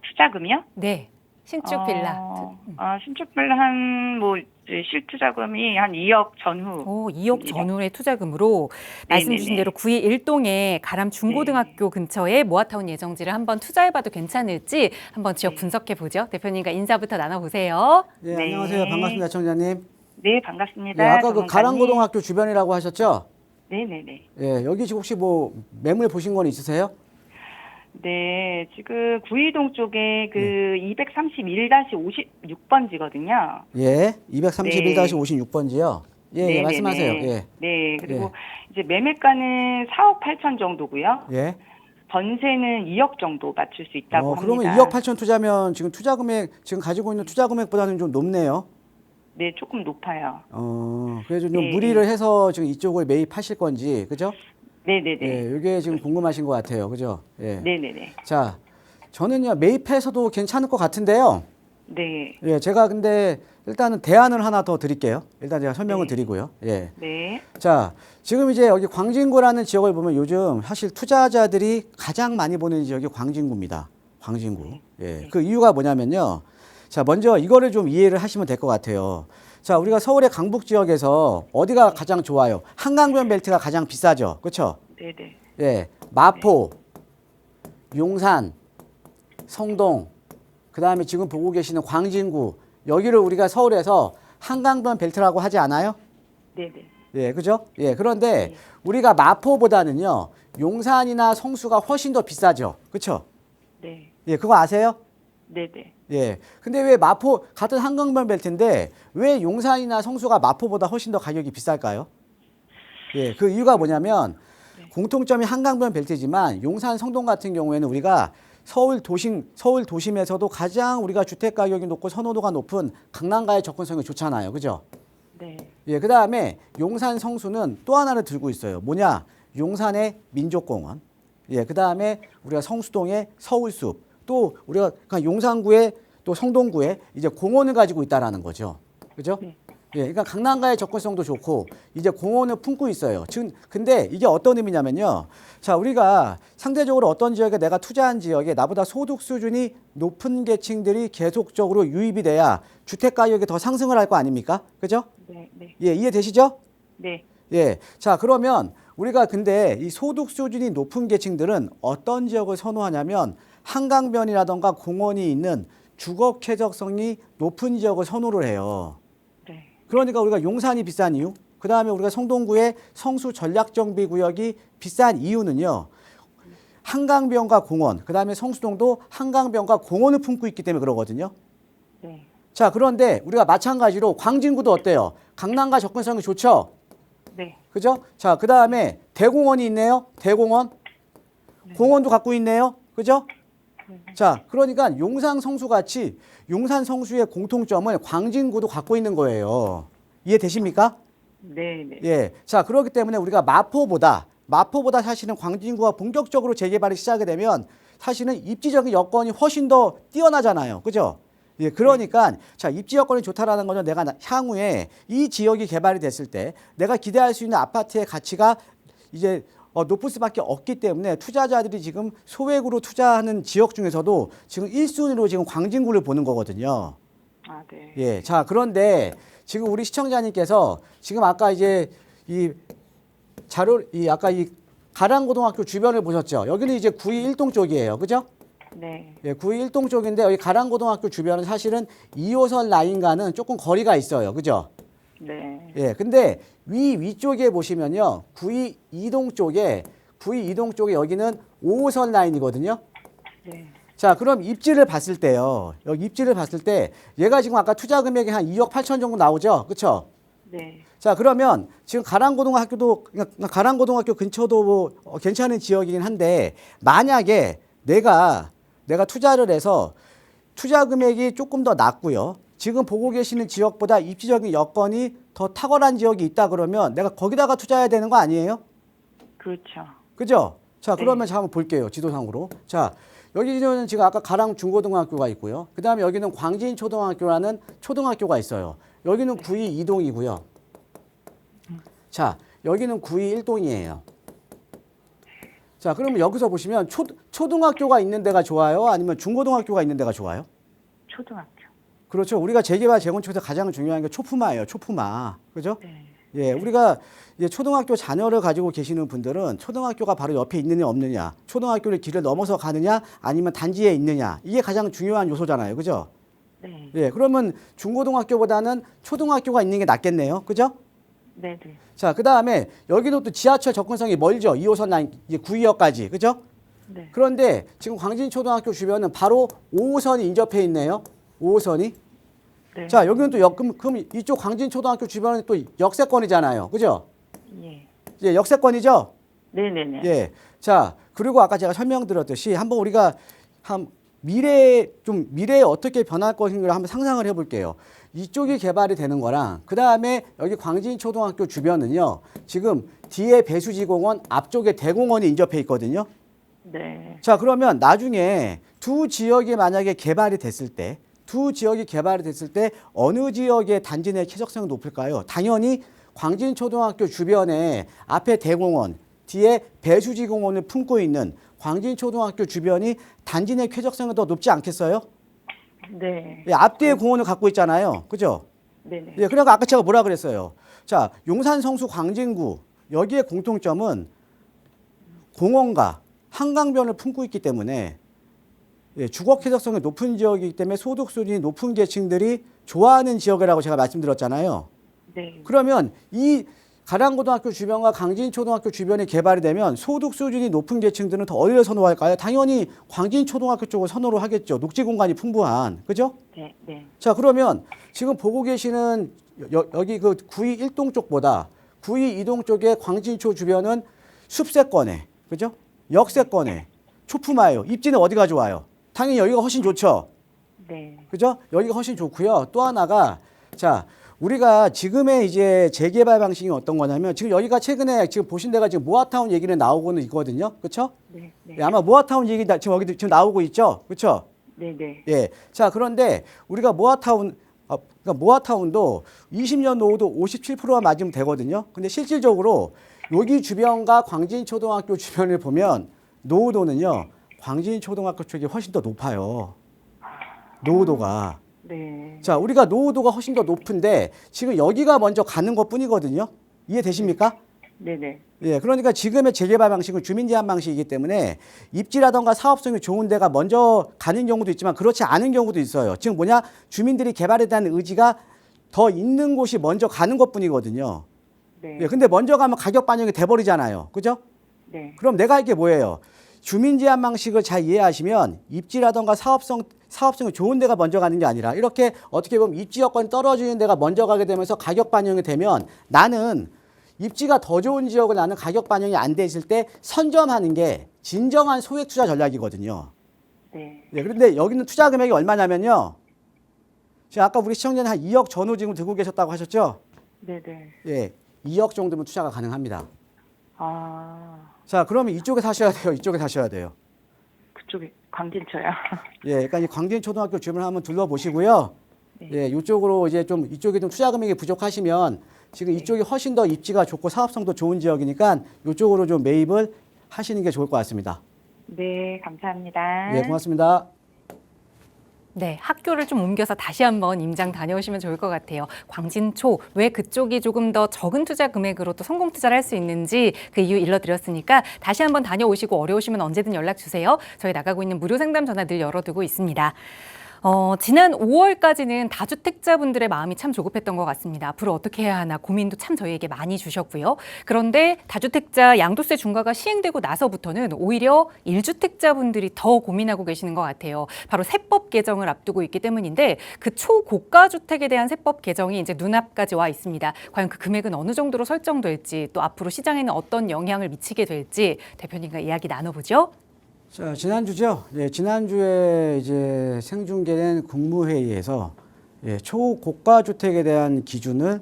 투자금이요? 네. 신축 빌라. 신축 빌라 실투자금이 한 2억 전후. 오, 2억 전후의 투자금으로 말씀 주신 대로 구이 일동의 가람 중고등학교 근처에 모아타운 예정지를 한번 투자해봐도 괜찮을지 한번 지역 분석해 보죠. 대표님과 인사부터 나눠보세요. 예, 네. 안녕하세요. 반갑습니다, 청자님. 네, 반갑습니다. 예, 아까 그 전문가님. 가랑고등학교 주변이라고 하셨죠? 네네네. 예, 여기 지금 혹시 뭐 매물 보신 건 있으세요? 네, 지금 구이동 쪽에 그 231-56번지거든요. 예, 231-56번지요. 예, 예, 네네네. 말씀하세요. 예, 네, 그리고 이제 매매가는 4억 8천 정도고요. 예. 전세는 2억 정도 맞출 수 있다고 합니다. 그러면 2억 8천 투자면 지금 투자 금액 지금 가지고 있는 투자 금액보다는 좀 높네요. 네, 조금 높아요. 그래서 좀 네. 무리를 해서 지금 이쪽을 매입하실 건지, 그죠? 네네네. 예, 이게 지금 궁금하신 것 같아요, 그죠? 예. 네네네. 자, 저는요 매입해서도 괜찮을 것 같은데요. 네. 예, 제가 근데 일단은 대안을 하나 더 드릴게요. 일단 제가 설명을 네. 드리고요. 예. 네. 자, 지금 이제 여기 광진구라는 지역을 보면 요즘 사실 투자자들이 가장 많이 보는 지역이 광진구입니다. 광진구. 예. 그 이유가 뭐냐면요. 자, 먼저 이거를 좀 이해를 하시면 될 것 같아요. 자, 우리가 서울의 강북 지역에서 어디가 가장 좋아요? 한강변 벨트가 가장 비싸죠. 그렇죠? 네네. 예. 마포, 용산, 성동, 그다음에 지금 보고 계시는 광진구. 여기를 우리가 서울에서 한강변 벨트라고 하지 않아요? 네네. 예, 그죠? 예, 그런데 우리가 마포보다는요, 용산이나 성수가 훨씬 더 비싸죠. 그쵸? 네. 예, 그거 아세요? 네네. 예. 근데 왜 마포, 같은 한강변 벨트인데, 왜 용산이나 성수가 마포보다 훨씬 더 가격이 비쌀까요? 예, 그 이유가 뭐냐면, 공통점이 한강변 벨트지만 용산 성동 같은 경우에는 우리가 서울 도심에서도 가장 우리가 주택 가격이 높고 선호도가 높은 강남가의 접근성이 좋잖아요. 그죠? 네. 예, 그다음에 용산 성수는 또 하나를 들고 있어요. 뭐냐? 용산의 민족공원. 예, 그다음에 우리가 성수동의 서울숲. 또 우리가 용산구에 또 성동구에 이제 공원을 가지고 있다라는 거죠. 그죠? 네. 예, 그러니까 강남가의 접근성도 좋고 이제 공원을 품고 있어요. 근데 이게 어떤 의미냐면요. 자, 우리가 상대적으로 어떤 지역에 내가 투자한 지역에 나보다 소득 수준이 높은 계층들이 계속적으로 유입이 돼야 주택 가격이 더 상승을 할 거 아닙니까? 그죠? 네. 네. 예, 이해되시죠? 네. 예. 자, 그러면 우리가 근데 이 소득 수준이 높은 계층들은 어떤 지역을 선호하냐면 한강변이라던가 공원이 있는 주거 쾌적성이 높은 지역을 선호를 해요. 네. 그러니까 우리가 용산이 비싼 이유, 그 다음에 우리가 성동구의 성수 전략정비구역이 비싼 이유는요. 한강변과 공원, 그 다음에 성수동도 한강변과 공원을 품고 있기 때문에 그러거든요. 네. 자, 그런데 우리가 마찬가지로 광진구도 어때요? 강남과 접근성이 좋죠? 네. 그죠? 자, 그 다음에 대공원이 있네요. 대공원. 공원도 갖고 있네요. 그죠? 자, 그러니까 용산 성수같이 용산 성수의 공통점을 광진구도 갖고 있는 거예요. 이해되십니까? 네. 네. 예. 자, 그렇기 때문에 우리가 마포보다 사실은 광진구가 본격적으로 재개발이 시작이 되면 사실은 입지적인 여건이 훨씬 더 뛰어나잖아요. 그죠? 예, 그러니까 자, 입지 여건이 좋다라는 거는 내가 향후에 이 지역이 개발이 됐을 때 내가 기대할 수 있는 아파트의 가치가 이제 높을 수밖에 없기 때문에 투자자들이 지금 소액으로 투자하는 지역 중에서도 지금 1순위로 지금 광진구를 보는 거거든요. 아, 네. 예. 자, 그런데 지금 우리 시청자님께서 지금 아까 이제 아까 이 가랑고등학교 주변을 보셨죠? 여기는 이제 구의 1동 쪽이에요. 그죠? 네. 예, 구의 1동 쪽인데 여기 가랑고등학교 주변은 사실은 2호선 라인과는 조금 거리가 있어요. 그죠? 네. 예, 근데 위쪽에 보시면요. 구의 2동 쪽에 여기는 5호선 라인이거든요. 네. 자, 그럼 입지를 봤을 때요. 여기 입지를 봤을 때 얘가 지금 아까 투자 금액이 한 2억 8천 정도 나오죠. 그렇죠? 네. 자, 그러면 지금 가랑고등학교 근처도 뭐 괜찮은 지역이긴 한데 만약에 내가 투자를 해서 투자 금액이 조금 더 낮고요. 지금 보고 계시는 지역보다 입지적인 여건이 더 탁월한 지역이 있다 그러면 내가 거기다가 투자해야 되는 거 아니에요? 그렇죠. 그죠? 자, 네. 그러면 한번 볼게요. 지도상으로. 자, 여기는 지금 아까 가랑 중고등학교가 있고요. 그 다음에 여기는 광진초등학교라는 초등학교가 있어요. 여기는 구의 2동이고요. 자, 여기는 구의 1동이에요. 자, 그러면 여기서 보시면 초등학교가 있는 데가 좋아요? 아니면 중고등학교가 있는 데가 좋아요? 초등학교. 그렇죠. 우리가 재개발 재건축에서 가장 중요한 게 초품화예요. 초품화. 그죠? 네. 예, 우리가 초등학교 자녀를 가지고 계시는 분들은 초등학교가 바로 옆에 있느냐 없느냐, 초등학교를 길을 넘어서 가느냐 아니면 단지에 있느냐, 이게 가장 중요한 요소잖아요. 그죠? 네. 예, 그러면 중고등학교보다는 초등학교가 있는 게 낫겠네요. 그죠? 네. 네. 자, 그 다음에 여기도 또 지하철 접근성이 멀죠. 2호선 라인, 이제 구의역까지. 그죠? 네. 그런데 지금 광진초등학교 주변은 바로 5호선이 인접해 있네요. 5호선이. 네. 자, 여기는 또 그럼 이쪽 광진초등학교 주변은 또 역세권이잖아요. 그죠? 예. 예, 역세권이죠? 네네네. 예. 자, 그리고 아까 제가 설명드렸듯이 한번 우리가 미래에 어떻게 변할 것인가를 한번 상상을 해볼게요. 이쪽이 개발이 되는 거랑 그 다음에 여기 광진초등학교 주변은요. 지금 뒤에 배수지공원, 앞쪽에 대공원이 인접해 있거든요. 네. 자, 그러면 나중에 두 지역이 만약에 개발이 됐을 때 어느 지역의 단지 내 쾌적성이 높을까요? 당연히 광진초등학교 주변에 앞에 대공원, 뒤에 배수지공원을 품고 있는 광진초등학교 주변이 단지 내 쾌적성이 더 높지 않겠어요? 네. 예, 앞뒤에 공원을 갖고 있잖아요. 그죠? 네네. 예, 그러니까 아까 제가 뭐라 그랬어요? 자, 용산, 성수, 광진구 여기에 공통점은 공원과 한강변을 품고 있기 때문에 예, 주거 쾌적성이 높은 지역이기 때문에 소득 수준이 높은 계층들이 좋아하는 지역이라고 제가 말씀드렸잖아요. 네. 그러면 이 가랑고등학교 주변과 광진초등학교 주변이 개발이 되면 소득 수준이 높은 계층들은 더 어디를 선호할까요? 당연히 광진초등학교 쪽을 선호를 하겠죠. 녹지 공간이 풍부한. 그죠? 네. 네. 자, 그러면 지금 보고 계시는 여기 그 구의 1동 쪽보다 구의 2동 쪽의 광진초 주변은 숲세권에, 그죠? 역세권에, 초품화요. 입지는 어디가 좋아요? 당연히 여기가 훨씬 좋죠. 네. 그죠? 여기가 훨씬 좋고요. 또 하나가 자, 우리가 지금의 이제 재개발 방식이 어떤 거냐면 지금 여기가 최근에 지금 보신 데가 지금 모아타운 얘기는 나오고는 있거든요. 그렇죠? 네. 네. 예, 아마 모아타운 얘기 지금 여기 지금 나오고 있죠. 그렇죠? 네. 네. 예. 자, 그런데 우리가 그러니까 모아타운도 20년 노후도 57%가 맞으면 되거든요. 근데 실질적으로 여기 주변과 광진초등학교 주변을 보면 노후도는요. 광진초등학교 쪽이 훨씬 더 높아요. 노후도가. 네. 자, 우리가 노후도가 훨씬 더 높은데 지금 여기가 먼저 가는 것뿐이거든요. 이해되십니까? 네네. 예, 그러니까 지금의 재개발 방식은 주민 제한 방식이기 때문에 입지라던가 사업성이 좋은 데가 먼저 가는 경우도 있지만 그렇지 않은 경우도 있어요. 지금 뭐냐? 주민들이 개발에 대한 의지가 더 있는 곳이 먼저 가는 것뿐이거든요. 네. 예, 근데 먼저 가면 가격 반영이 돼버리잖아요. 그죠? 네. 그럼 내가 할 게 뭐예요? 주민 제한 방식을 잘 이해하시면 입지라던가 사업성이 좋은 데가 먼저 가는 게 아니라 이렇게 어떻게 보면 입지 여건이 떨어지는 데가 먼저 가게 되면서 가격 반영이 되면 나는 입지가 더 좋은 지역을 나는 가격 반영이 안 돼 있을 때 선점하는 게 진정한 소액 투자 전략이거든요. 네. 예, 그런데 여기는 투자 금액이 얼마냐면요. 지금 아까 우리 시청자는 한 2억 전후 지금 들고 계셨다고 하셨죠? 네네. 예, 2억 정도면 투자가 가능합니다. 아, 자, 그러면 이쪽에 사셔야 돼요. 이쪽에 사셔야 돼요. 그쪽에 광진초요. 예, 그러니까 이 광진초등학교 주변을 한번 둘러보시고요. 네. 예, 이쪽으로 이제 좀 이쪽에 좀 투자 금액이 부족하시면 지금 이쪽이 훨씬 더 입지가 좋고 사업성도 좋은 지역이니까 이쪽으로 좀 매입을 하시는 게 좋을 것 같습니다. 네, 감사합니다. 예, 고맙습니다. 네, 학교를 좀 옮겨서 다시 한번 임장 다녀오시면 좋을 것 같아요. 광진초, 왜 그쪽이 조금 더 적은 투자 금액으로 또 성공 투자를 할 수 있는지 그 이유 일러드렸으니까 다시 한번 다녀오시고 어려우시면 언제든 연락 주세요. 저희 나가고 있는 무료 상담 전화 늘 열어두고 있습니다. 지난 5월까지는 다주택자분들의 마음이 참 조급했던 것 같습니다. 앞으로 어떻게 해야 하나 고민도 참 저희에게 많이 주셨고요. 그런데 다주택자 양도세 중과가 시행되고 나서부터는 오히려 1주택자분들이 더 고민하고 계시는 것 같아요. 바로 세법 개정을 앞두고 있기 때문인데 그 초고가 주택에 대한 세법 개정이 이제 눈앞까지 와 있습니다. 과연 그 금액은 어느 정도로 설정될지 또 앞으로 시장에는 어떤 영향을 미치게 될지 대표님과 이야기 나눠보죠. 자, 지난주죠. 예, 지난주에 이제 생중계된 국무회의에서 초고가 주택에 대한 기준을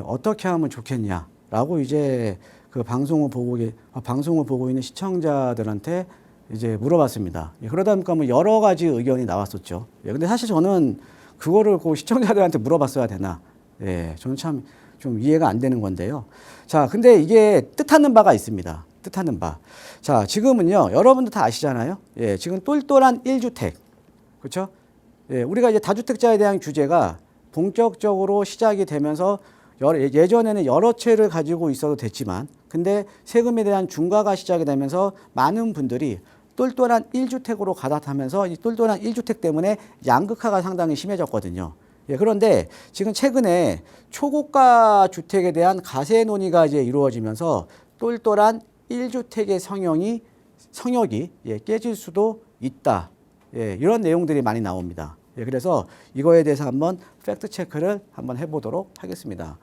어떻게 하면 좋겠냐라고 이제 그 방송을 보고 있는 시청자들한테 이제 물어봤습니다. 그러다 보니까 뭐 여러 가지 의견이 나왔었죠. 근데 사실 저는 그거를 그 시청자들한테 물어봤어야 되나? 저는 참 좀 이해가 안 되는 건데요. 자, 근데 이게 뜻하는 바가 있습니다. 뜻하는 바. 자, 지금은요, 여러분들 다 아시잖아요. 지금 똘똘한 1주택. 그렇죠? 우리가 이제 다주택자에 대한 규제가 본격적으로 시작이 되면서 예전에는 여러 채를 가지고 있어도 됐지만, 근데 세금에 대한 중과가 시작이 되면서 많은 분들이 똘똘한 1주택으로 가닥하면서 이 똘똘한 1주택 때문에 양극화가 상당히 심해졌거든요. 그런데 지금 최근에 초고가 주택에 대한 가세 논의가 이제 이루어지면서 똘똘한 1주택의 성역이 깨질 수도 있다. 이런 내용들이 많이 나옵니다. 그래서 이거에 대해서 한번 팩트 체크를 한번 해보도록 하겠습니다.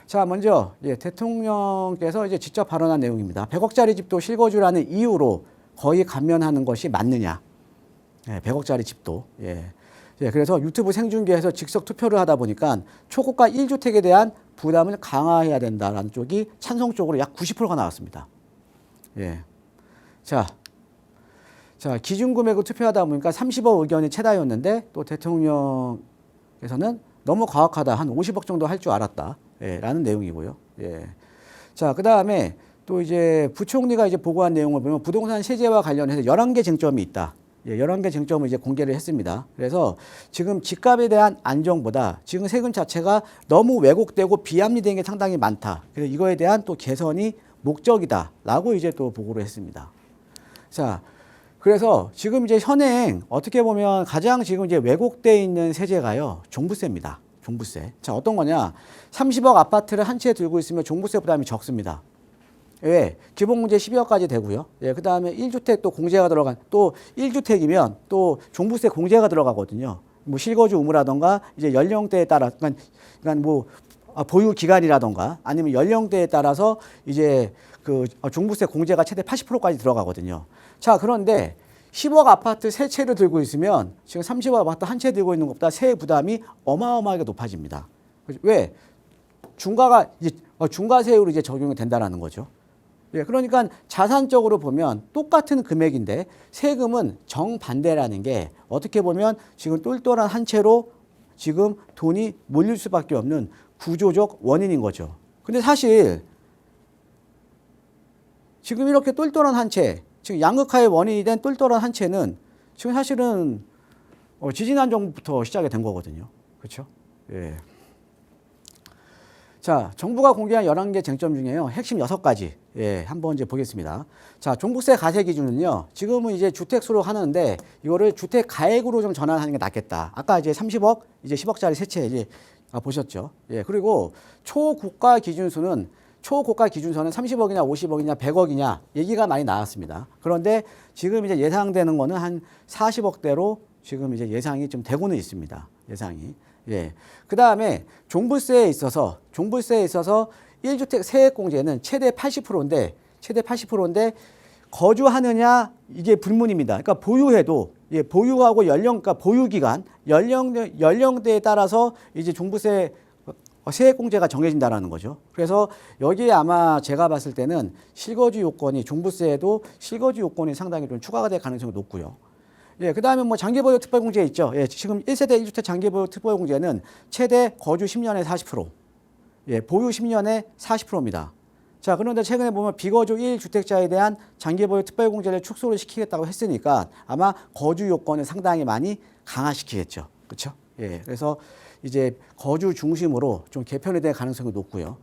자, 먼저 대통령께서 이제 직접 발언한 내용입니다. 100억짜리 집도 실거주라는 이유로 거의 감면하는 것이 맞느냐? 100억짜리 집도. 그래서 유튜브 생중계에서 즉석 투표를 하다 보니까 초고가 1주택에 대한 부담을 강화해야 된다라는 쪽이 찬성 쪽으로 약 90%가 나왔습니다. 자, 기준 금액을 투표하다 보니까 30억 의견이 최다였는데 또 대통령께서는 너무 과학하다. 한 50억 정도 할 줄 알았다. 라는 내용이고요. 자, 그 다음에 또 이제 부총리가 이제 보고한 내용을 보면 부동산 세제와 관련해서 11개 쟁점이 있다. 11개 쟁점을 이제 공개를 했습니다. 그래서 지금 집값에 대한 안정보다 지금 세금 자체가 너무 왜곡되고 비합리된 게 상당히 많다. 그래서 이거에 대한 또 개선이 목적이다라고 이제 또 보고를 했습니다. 자, 그래서 지금 이제 현행 어떻게 보면 가장 지금 이제 왜곡되어 있는 세제가요, 종부세입니다. 종부세. 자, 어떤 거냐? 30억 아파트를 한 채 들고 있으면 종부세 부담이 적습니다. 왜? 기본공제 12억까지 되고요. 그 다음에 1주택 또 공제가 들어간, 또 1주택이면 또 종부세 공제가 들어가거든요. 뭐 실거주 의무라던가 이제 연령대에 따라, 그러니까 뭐 보유 기간이라던가 아니면 연령대에 따라서 이제 그 종부세 공제가 최대 80%까지 들어가거든요. 자, 그런데 10억 아파트 세 채를 들고 있으면 지금 30억 아파트 한 채 들고 있는 것보다 세액 부담이 어마어마하게 높아집니다. 왜? 중과가 이제 중과세율로 이제 적용이 된다라는 거죠. 예, 그러니까 자산적으로 보면 똑같은 금액인데 세금은 정반대라는 게 어떻게 보면 지금 똘똘한 한 채로 지금 돈이 몰릴 수밖에 없는 구조적 원인인 거죠. 근데 사실 지금 이렇게 똘똘한 한 채, 지금 양극화의 원인이 된 똘똘한 한 채는 지금 사실은 지지난 정부부터 시작이 된 거거든요. 그렇죠? 예. 자, 정부가 공개한 11개 쟁점 중에요. 핵심 6가지. 예, 한번 이제 보겠습니다. 자, 종부세 가세 기준은요. 지금은 이제 주택수로 하는데 이거를 주택 가액으로 좀 전환하는 게 낫겠다. 아까 이제 30억, 이제 10억짜리 세 채 이제 보셨죠? 예, 그리고 초고가 기준선은 30억이냐 50억이냐 100억이냐 얘기가 많이 나왔습니다. 그런데 지금 이제 예상되는 거는 한 40억대로 지금 이제 예상이 좀 되고는 있습니다. 예상이. 예. 그 다음에 종부세에 있어서 1주택 세액공제는 최대 80%인데 거주하느냐 이게 불문입니다. 그러니까 보유해도 예, 보유하고 그러니까 보유기간, 연령대에 따라서 이제 종부세 세액공제가 정해진다라는 거죠. 그래서 여기에 아마 제가 봤을 때는 실거주 요건이 종부세에도 실거주 요건이 상당히 좀 추가가 될 가능성이 높고요. 예, 그 다음에 뭐 장기보유 특별공제 있죠. 예, 지금 1세대 1주택 장기보유 특별공제는 최대 거주 10년에 40%, 예, 보유 10년에 40%입니다. 자, 그런데 최근에 보면 비거주 1주택자에 대한 장기보유 특별공제를 축소를 시키겠다고 했으니까 아마 거주 요건을 상당히 많이 강화시키겠죠. 그렇죠? 예, 그래서 이제 거주 중심으로 좀 개편이 될 가능성이 높고요.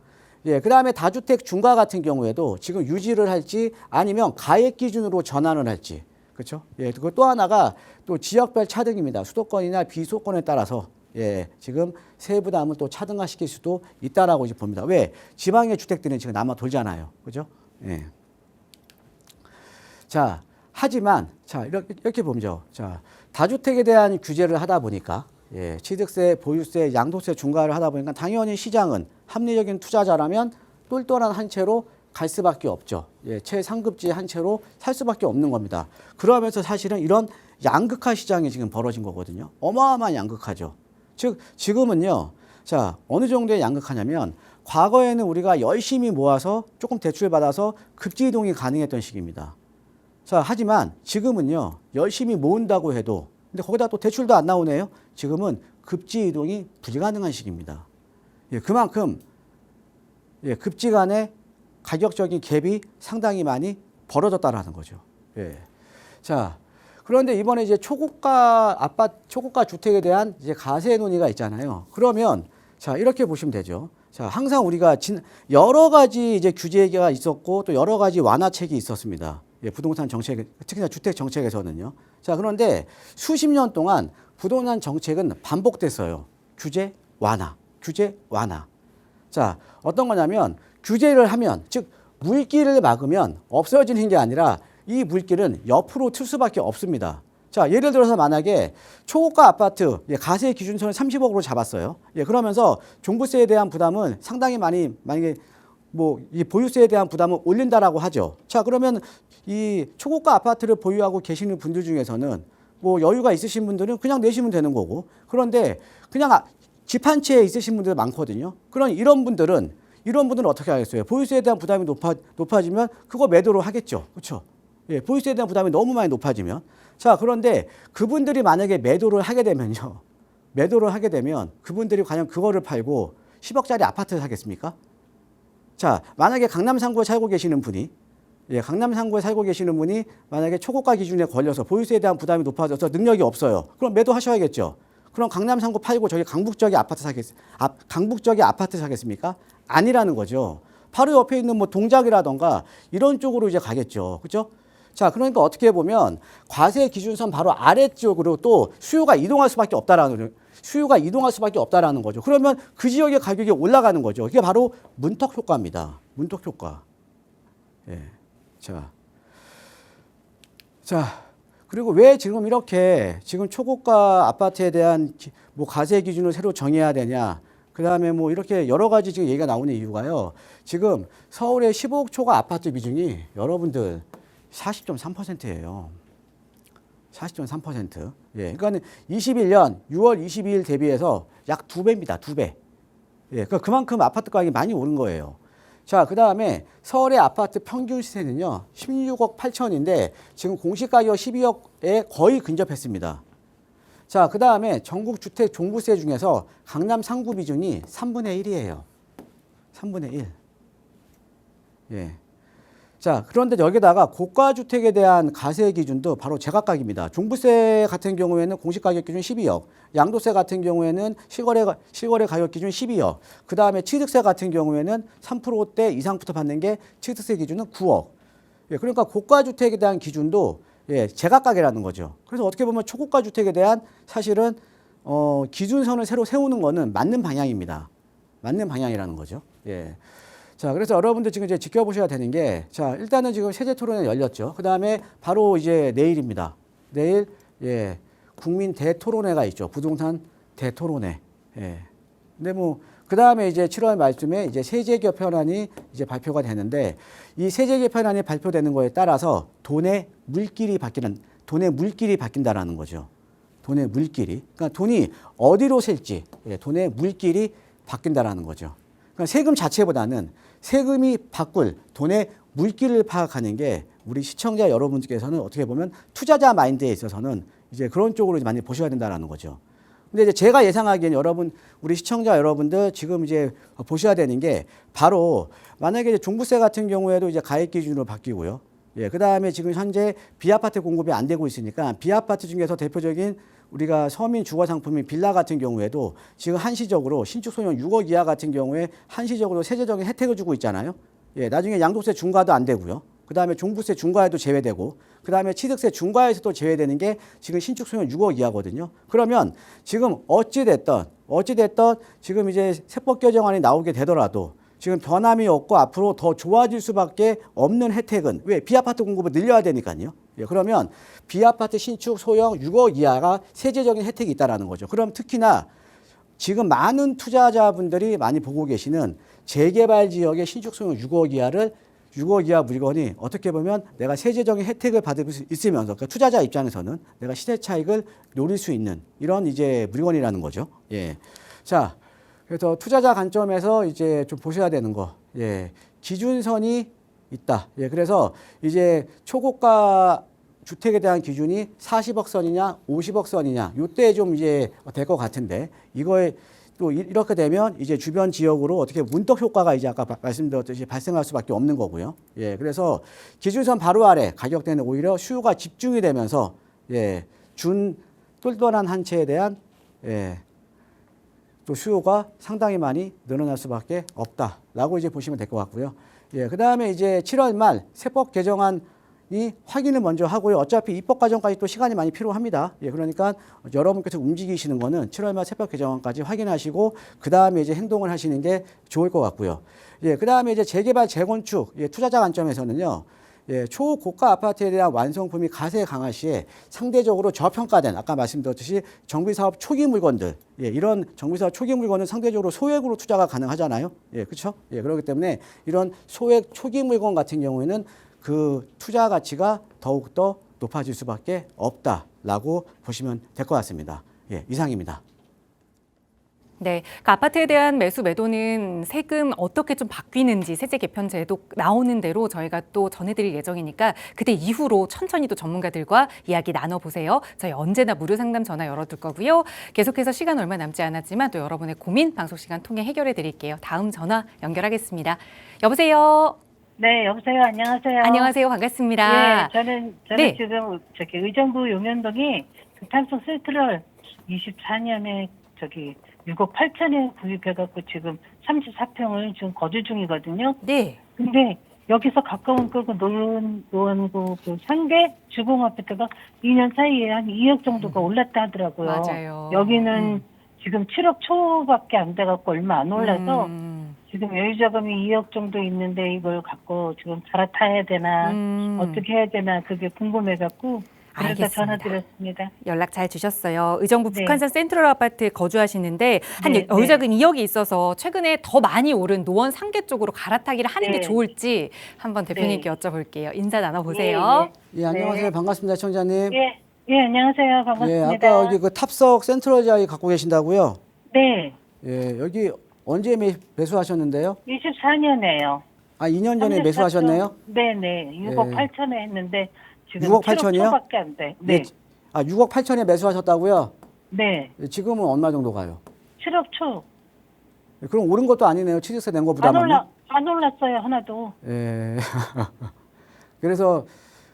예, 그 다음에 다주택 중과 같은 경우에도 지금 유지를 할지 아니면 가액 기준으로 전환을 할지. 그렇죠? 예, 그리고 또 하나가 또 지역별 차등입니다. 수도권이나 비수도권에 따라서 예, 지금 세부 부담을 또 차등화시킬 수도 있다라고 이제 봅니다. 왜? 지방의 주택들은 지금 남아 돌잖아요. 그죠? 예. 자, 하지만 자, 이렇게 보죠. 자, 다주택에 대한 규제를 하다 보니까 예, 취득세, 보유세, 양도세 중과를 하다 보니까 당연히 시장은 합리적인 투자자라면 똘똘한 한 채로 갈 수밖에 없죠. 예, 최상급지 한 채로 살 수밖에 없는 겁니다. 그러면서 사실은 이런 양극화 시장이 지금 벌어진 거거든요. 어마어마한 양극화죠. 즉 지금은요. 자, 어느 정도의 양극화냐면 과거에는 우리가 열심히 모아서 조금 대출 받아서 급지 이동이 가능했던 시기입니다. 자, 하지만 지금은요. 열심히 모은다고 해도 근데 거기다 또 대출도 안 나오네요. 지금은 급지 이동이 불가능한 시기입니다. 예, 그만큼 예, 급지 간의 가격적인 갭이 상당히 많이 벌어졌다라는 거죠. 예. 자, 그런데 이번에 이제 초고가 주택에 대한 이제 가세 논의가 있잖아요. 그러면 자, 이렇게 보시면 되죠. 자, 항상 우리가 여러 가지 이제 규제가 있었고 또 여러 가지 완화책이 있었습니다. 예, 부동산 정책, 특히나 주택 정책에서는요. 자, 그런데 수십 년 동안 부동산 정책은 반복됐어요. 규제 완화, 규제 완화. 자, 어떤 거냐면 규제를 하면, 즉 물길을 막으면 없어지는 게 아니라 이 물길은 옆으로 틀 수밖에 없습니다. 자, 예를 들어서 만약에 초고가 아파트 가세 기준선을 30억으로 잡았어요. 예, 그러면서 종부세에 대한 부담은 상당히 많이 만약에 뭐 이 보유세에 대한 부담을 올린다라고 하죠. 자, 그러면 이 초고가 아파트를 보유하고 계시는 분들 중에서는 뭐 여유가 있으신 분들은 그냥 내시면 되는 거고, 그런데 그냥 집 한 채에 있으신 분들 많거든요. 그런 이런 분들은 어떻게 하겠어요? 보유세에 대한 부담이 높아지면 그거 매도를 하겠죠. 그렇죠? 예, 보유세에 대한 부담이 너무 많이 높아지면. 자, 그런데 그분들이 만약에 매도를 하게 되면 그분들이 과연 그거를 팔고 10억짜리 아파트를 사겠습니까? 자, 만약에 강남 3구에 살고 계시는 분이 만약에 초고가 기준에 걸려서 보유세에 대한 부담이 높아져서 능력이 없어요. 그럼 매도하셔야겠죠. 그럼 강남 3구 팔고 저기 강북 쪽에 아파트 사겠습니까? 아니라는 거죠. 바로 옆에 있는 뭐 동작이라던가 이런 쪽으로 이제 가겠죠. 그렇죠? 자, 그러니까 어떻게 보면 과세 기준선 바로 아래쪽으로 또 수요가 이동할 수밖에 없다라는 거죠. 그러면 그 지역의 가격이 올라가는 거죠. 이게 바로 문턱 효과입니다. 문턱 효과. 예. 자, 그리고 왜 지금 이렇게 지금 초고가 아파트에 대한 뭐 과세 기준을 새로 정해야 되냐? 그다음에 뭐 이렇게 여러 가지 지금 얘기가 나오는 이유가요. 지금 서울의 15억 초과 아파트 비중이 여러분들 40.3%예요. 40.3%. 예. 그러니까 21년 6월 22일 대비해서 약 2배입니다. 2배. 예. 그러니까 그만큼 아파트 가격이 많이 오른 거예요. 자, 그다음에 서울의 아파트 평균 시세는요. 16억 8천인데 지금 공시 가격 12억에 거의 근접했습니다. 자, 그다음에 전국 주택 종부세 중에서 강남 상구 비중이 3분의 1이에요. 3분의 1. 예. 자, 그런데 여기다가 고가 주택에 대한 가세 기준도 바로 제각각입니다. 종부세 같은 경우에는 공시 가격 기준 12억, 양도세 같은 경우에는 실거래 가격 기준 12억, 그 다음에 취득세 같은 경우에는 3%대 이상부터 받는 게 취득세 기준은 9억. 예, 그러니까 고가 주택에 대한 기준도 예, 제각각이라는 거죠. 그래서 어떻게 보면 초고가 주택에 대한 사실은 기준선을 새로 세우는 거는 맞는 방향입니다. 맞는 방향이라는 거죠. 예. 자, 그래서 여러분들 지금 이제 지켜보셔야 되는 게, 자, 일단은 지금 세제 토론회 열렸죠. 그 다음에 바로 이제 내일입니다. 내일, 예, 국민 대토론회가 있죠. 부동산 대토론회. 예. 근데 뭐, 그 다음에 이제 7월 말쯤에 이제 세제 개편안이 이제 발표가 되는데, 이 세제 개편안이 발표되는 거에 따라서 돈의 물길이 바뀐다라는 거죠. 돈의 물길이. 그러니까 돈이 어디로 셀지, 예, 돈의 물길이 바뀐다라는 거죠. 그러니까 세금 자체보다는 세금이 바꿀 돈의 물길을 파악하는 게 우리 시청자 여러분께서는 어떻게 보면 투자자 마인드에 있어서는 이제 그런 쪽으로 많이 보셔야 된다는 거죠. 근데 이제 제가 예상하기엔 여러분, 우리 시청자 여러분들 지금 이제 보셔야 되는 게 바로 만약에 이제 종부세 같은 경우에도 이제 가액 기준으로 바뀌고요. 예, 그 다음에 지금 현재 비아파트 공급이 안 되고 있으니까 비아파트 중에서 대표적인 우리가 서민 주거 상품인 빌라 같은 경우에도 지금 한시적으로 신축 소형 6억 이하 같은 경우에 한시적으로 세제적인 혜택을 주고 있잖아요. 예, 나중에 양도세 중과도 안 되고요. 그 다음에 종부세 중과에도 제외되고, 그 다음에 취득세 중과에서도 제외되는 게 지금 신축 소형 6억 이하거든요. 그러면 지금 어찌됐던 지금 이제 세법 개정안이 나오게 되더라도 지금 변함이 없고 앞으로 더 좋아질 수밖에 없는 혜택은 왜? 비아파트 공급을 늘려야 되니까요. 예, 그러면 비아파트 신축 소형 6억 이하가 세제적인 혜택이 있다라는 거죠. 그럼 특히나 지금 많은 투자자분들이 많이 보고 계시는 재개발 지역의 신축 소형 6억 이하 물건이 어떻게 보면 내가 세제적인 혜택을 받을 수 있으면서 그러니까 투자자 입장에서는 내가 시세 차익을 노릴 수 있는 이런 이제 물건이라는 거죠. 예. 자, 그래서 투자자 관점에서 이제 좀 보셔야 되는 거, 예, 기준선이 있다. 예, 그래서 이제 초고가 주택에 대한 기준이 40억 선이냐, 50억 선이냐, 요때 좀 이제 될 것 같은데 이거에 또 이렇게 되면 이제 주변 지역으로 어떻게 문턱 효과가 이제 아까 말씀드렸듯이 발생할 수밖에 없는 거고요. 예, 그래서 기준선 바로 아래 가격대는 오히려 수요가 집중이 되면서 예, 똘똘한 한 채에 대한 예. 또 수요가 상당히 많이 늘어날 수밖에 없다라고 이제 보시면 될 것 같고요. 예, 그 다음에 이제 7월 말 세법 개정안이 확인을 먼저 하고요. 어차피 입법 과정까지 또 시간이 많이 필요합니다. 예, 그러니까 여러분께서 움직이시는 거는 7월 말 세법 개정안까지 확인하시고 그 다음에 이제 행동을 하시는 게 좋을 것 같고요. 예, 그 다음에 이제 재개발 재건축 예, 투자자 관점에서는요. 예, 초고가 아파트에 대한 완성품이 가세 강화 시에 상대적으로 저평가된 아까 말씀드렸듯이 정비사업 초기 물건들 예, 이런 정비사업 초기 물건은 상대적으로 소액으로 투자가 가능하잖아요. 예, 그렇죠? 예, 그렇기 때문에 이런 소액 초기 물건 같은 경우에는 그 투자 가치가 더욱더 높아질 수밖에 없다라고 보시면 될 것 같습니다. 예, 이상입니다. 네, 그 아파트에 대한 매수 매도는 세금 어떻게 좀 바뀌는지 세제 개편 제도 나오는 대로 저희가 또 전해드릴 예정이니까 그때 이후로 천천히 또 전문가들과 이야기 나눠보세요. 저희 언제나 무료 상담 전화 열어둘 거고요. 계속해서 시간 얼마 남지 않았지만 또 여러분의 고민 방송 시간 통해 해결해 드릴게요. 다음 전화 연결하겠습니다. 여보세요. 네, 여보세요. 안녕하세요. 안녕하세요. 반갑습니다. 예, 저는 네. 지금 의정부 용현동이 극탄성 센트럴 24년에 6억 8천에 구입해갖고 지금 34평을 지금 거주 중이거든요. 네. 근데 여기서 가까운 그 노원구 그 상계 주공 아파트가 2년 사이에 한 2억 정도가 올랐다 하더라고요. 맞아요. 여기는 지금 7억 초밖에 안 돼갖고 얼마 안 올라서 지금 여유자금이 2억 정도 있는데 이걸 갖고 지금 갈아타야 되나 어떻게 해야 되나 그게 궁금해갖고 그래서 알겠습니다. 전화드렸습니다. 연락 잘 주셨어요. 의정부 네. 북한산 센트럴 아파트 거주하시는데 한 네, 여유자금 2억이 있어서 최근에 더 많이 오른 노원 상계 쪽으로 갈아타기를 하는 게 네. 좋을지 한번 대표님께 여쭤볼게요. 인사 나눠보세요. 예, 예, 안녕하세요. 네. 반갑습니다, 시청자님. 예, 예, 안녕하세요. 반갑습니다. 예, 아까 여기 그 탑석 센트럴 자이 갖고 계신다고요? 네, 예, 여기 언제 매수하셨는데요? 24년에요. 아, 2년 전에 매수하셨네요? 네네, 6억 예. 8천에 했는데 지금 6억 8천이요? 초밖에 안 돼. 네, 예, 아, 6억 8천에 매수하셨다고요? 네, 예, 지금은 얼마 정도 가요? 7억 초. 예, 그럼 오른 것도 아니네요. 취득세 낸 거보다는. 안 올랐어요 하나도. 예. 그래서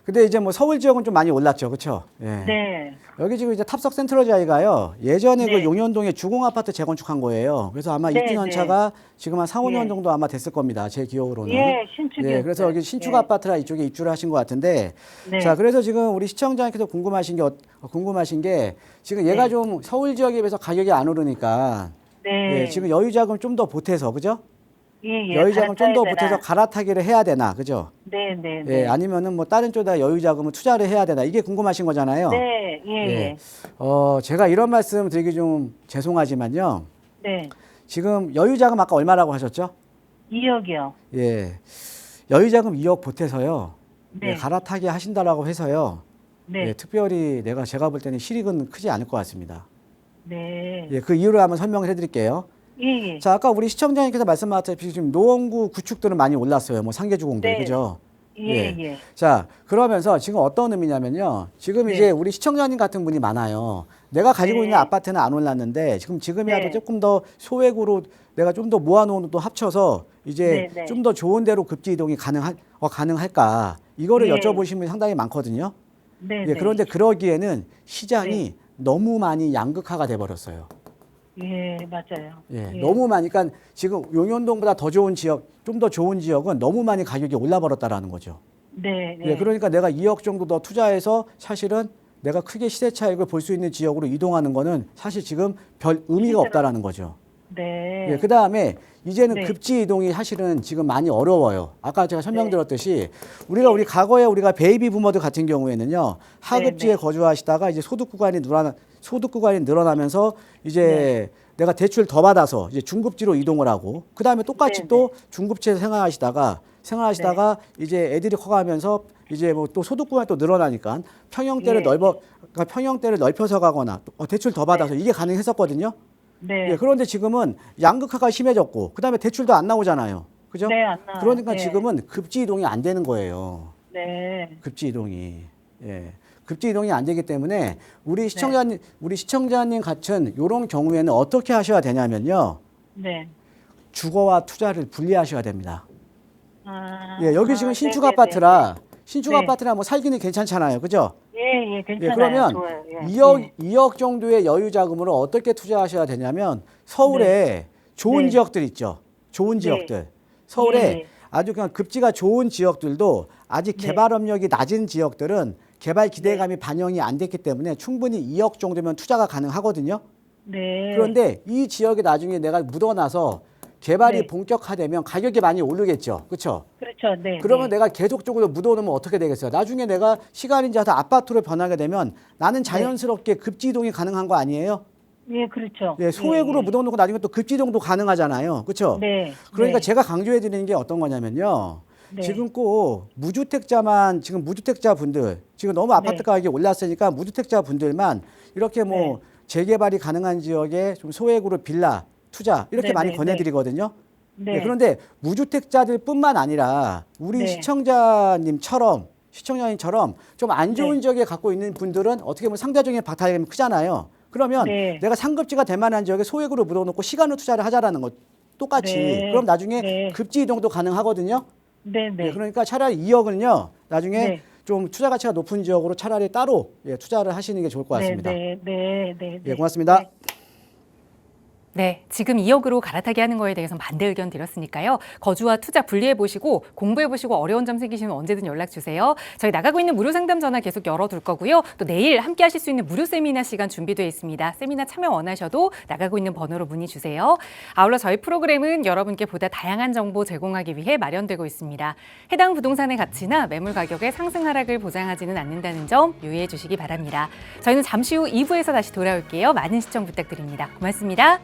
근데 이제 뭐 서울 지역은 좀 많이 올랐죠, 그렇죠? 예. 네, 여기 지금 이제 탑석 센트럴 자이가요. 예전에 네. 그 용현동에 주공 아파트 재건축한 거예요. 그래서 아마 네, 입주 네. 연차가 지금 한 4, 5년 예. 정도 아마 됐을 겁니다. 제 기억으로는. 예, 신축이었어요. 예, 그래서 여기 신축 예. 아파트라 이쪽에 입주를 하신 것 같은데, 네. 자, 그래서 지금 우리 시청자님께서 궁금하신 게 지금 얘가 네. 좀 서울 지역에 비해서 가격이 안 오르니까, 네, 예, 지금 여유자금 좀 더 보태서, 그죠? 예, 여유자금 좀 더 갈아타야 보태서 되나? 갈아타기를 해야 되나, 그죠? 네, 네, 예, 네. 아니면은 뭐 다른 쪽에다 여유자금을 투자를 해야 되나, 이게 궁금하신 거잖아요. 네, 예, 예. 제가 이런 말씀 드리기 좀 죄송하지만요. 네, 지금 여유자금 아까 얼마라고 하셨죠? 2억이요. 예. 여유자금 2억 보태서요. 네. 예, 갈아타기 하신다라고 해서요. 네, 예, 특별히 제가 볼 때는 실익은 크지 않을 것 같습니다. 네, 예, 그 이유를 한번 설명을 해드릴게요. 예, 예. 자, 아까 우리 시청자님께서 말씀하셨다시피 지금 노원구 구축들은 많이 올랐어요. 뭐 상계주공들, 네. 그죠? 예, 예. 자, 그러면서 지금 어떤 의미냐면요. 지금 네. 이제 우리 시청자님 같은 분이 많아요. 내가 가지고 네. 있는 아파트는 안 올랐는데 지금이라도 네. 조금 더 소액으로 내가 좀 더 모아놓은 또 합쳐서 이제 네, 네. 좀 더 좋은 데로 급지 이동이 가능할까? 이거를 네. 여쭤보시는 분이 상당히 많거든요. 네, 예, 네. 그런데 그러기에는 시장이 네. 너무 많이 양극화가 돼버렸어요. 예, 맞아요. 예, 너무 많이, 그러니까 지금 용현동보다 더 좋은 지역, 좀 더 좋은 지역은 너무 많이 가격이 올라버렸다라는 거죠. 네, 네. 예, 그러니까 내가 2억 정도 더 투자해서 사실은 내가 크게 시세 차익을 볼 수 있는 지역으로 이동하는 거는 사실 지금 별 의미가 없다라는 거죠. 네. 예, 그 다음에 이제는 네. 급지 이동이 사실은 지금 많이 어려워요. 아까 제가 설명드렸듯이 우리 과거에 우리가 베이비 부모들 같은 경우에는요, 하급지에 네. 거주하시다가 이제 소득 구간이 늘어나면서 이제 내가 대출 더 받아서 이제 중급지로 이동을 하고 그 다음에 똑같이 네, 또 중급지에서 생활하시다가 이제 애들이 커가면서 이제 뭐 또 소득 구간이 또 늘어나니까 평형대를 네. 그러니까 평형대를 넓혀서 가거나 또 대출 더 받아서 이게 가능했었거든요. 네. 예, 그런데 지금은 양극화가 심해졌고 그다음에 대출도 안 나오잖아요. 그죠? 네, 안 나와요. 그러니까 네. 지금은 급지 이동이 안 되는 거예요. 네. 급지 이동이. 예. 급지 이동이 안 되기 때문에 네. 우리 시청자님 같은 이런 경우에는 어떻게 하셔야 되냐면요. 네. 주거와 투자를 분리하셔야 됩니다. 아, 예, 여기 지금 신축 아파트라 뭐 살기는 괜찮잖아요. 그죠? 예, 괜찮아요. 예, 그러면 좋아요. 예. 2억 정도의 여유 자금으로 어떻게 투자하셔야 되냐면 서울에 좋은 네. 지역들 있죠. 좋은 지역들. 서울에 네. 아주 그냥 급지가 좋은 지역들도 아직 네. 개발 업력이 낮은 지역들은 개발 기대감이 반영이 안 됐기 때문에 충분히 2억 정도면 투자가 가능하거든요. 네. 그런데 이 지역에 나중에 내가 묻어놔서 개발이 네. 본격화되면 가격이 많이 오르겠죠. 그렇죠? 그렇죠. 네. 그러면 네. 내가 계속적으로 묻어놓으면 어떻게 되겠어요? 나중에 내가 시간이 지나서 아파트로 변하게 되면 나는 자연스럽게 급지이동이 가능한 거 아니에요? 예, 그렇죠. 예, 소액으로 예. 묻어놓고 나중에 또 급지이동도 가능하잖아요. 그렇죠? 네. 그러니까 네. 제가 강조해 드리는 게 어떤 거냐면요. 네. 지금 꼭 지금 무주택자 분들, 지금 너무 아파트 네. 가격이 올랐으니까 무주택자 분들만 이렇게 뭐 네. 재개발이 가능한 지역에 좀 소액으로 빌라, 투자 이렇게 네, 많이 네, 권해드리거든요. 네. 예, 그런데 무주택자들뿐만 아니라 우리 네. 시청자님처럼 좀 안 좋은 네. 지역에 갖고 있는 분들은 어떻게 보면 상대적인 박탈감이 크잖아요. 그러면 네. 내가 상급지가 될 만한 지역에 소액으로 묻어놓고 시간을 투자를 하자라는 것 똑같이 네. 그럼 나중에 네. 급지 이동도 가능하거든요. 네, 네. 예, 그러니까 차라리 2억은요 나중에 네. 좀 투자 가치가 높은 지역으로 차라리 따로 투자를 하시는 게 좋을 것 같습니다. 네. 예, 고맙습니다. 네. 네, 지금 2억으로 갈아타게 하는 거에 대해서는 반대 의견 드렸으니까요. 거주와 투자 분리해보시고 공부해보시고 어려운 점 생기시면 언제든 연락주세요. 저희 나가고 있는 무료 상담 전화 계속 열어둘 거고요. 또 내일 함께 하실 수 있는 무료 세미나 시간 준비되어 있습니다. 세미나 참여 원하셔도 나가고 있는 번호로 문의 주세요. 아울러 저희 프로그램은 여러분께 보다 다양한 정보 제공하기 위해 마련되고 있습니다. 해당 부동산의 가치나 매물 가격의 상승 하락을 보장하지는 않는다는 점 유의해 주시기 바랍니다. 저희는 잠시 후 2부에서 다시 돌아올게요. 많은 시청 부탁드립니다. 고맙습니다.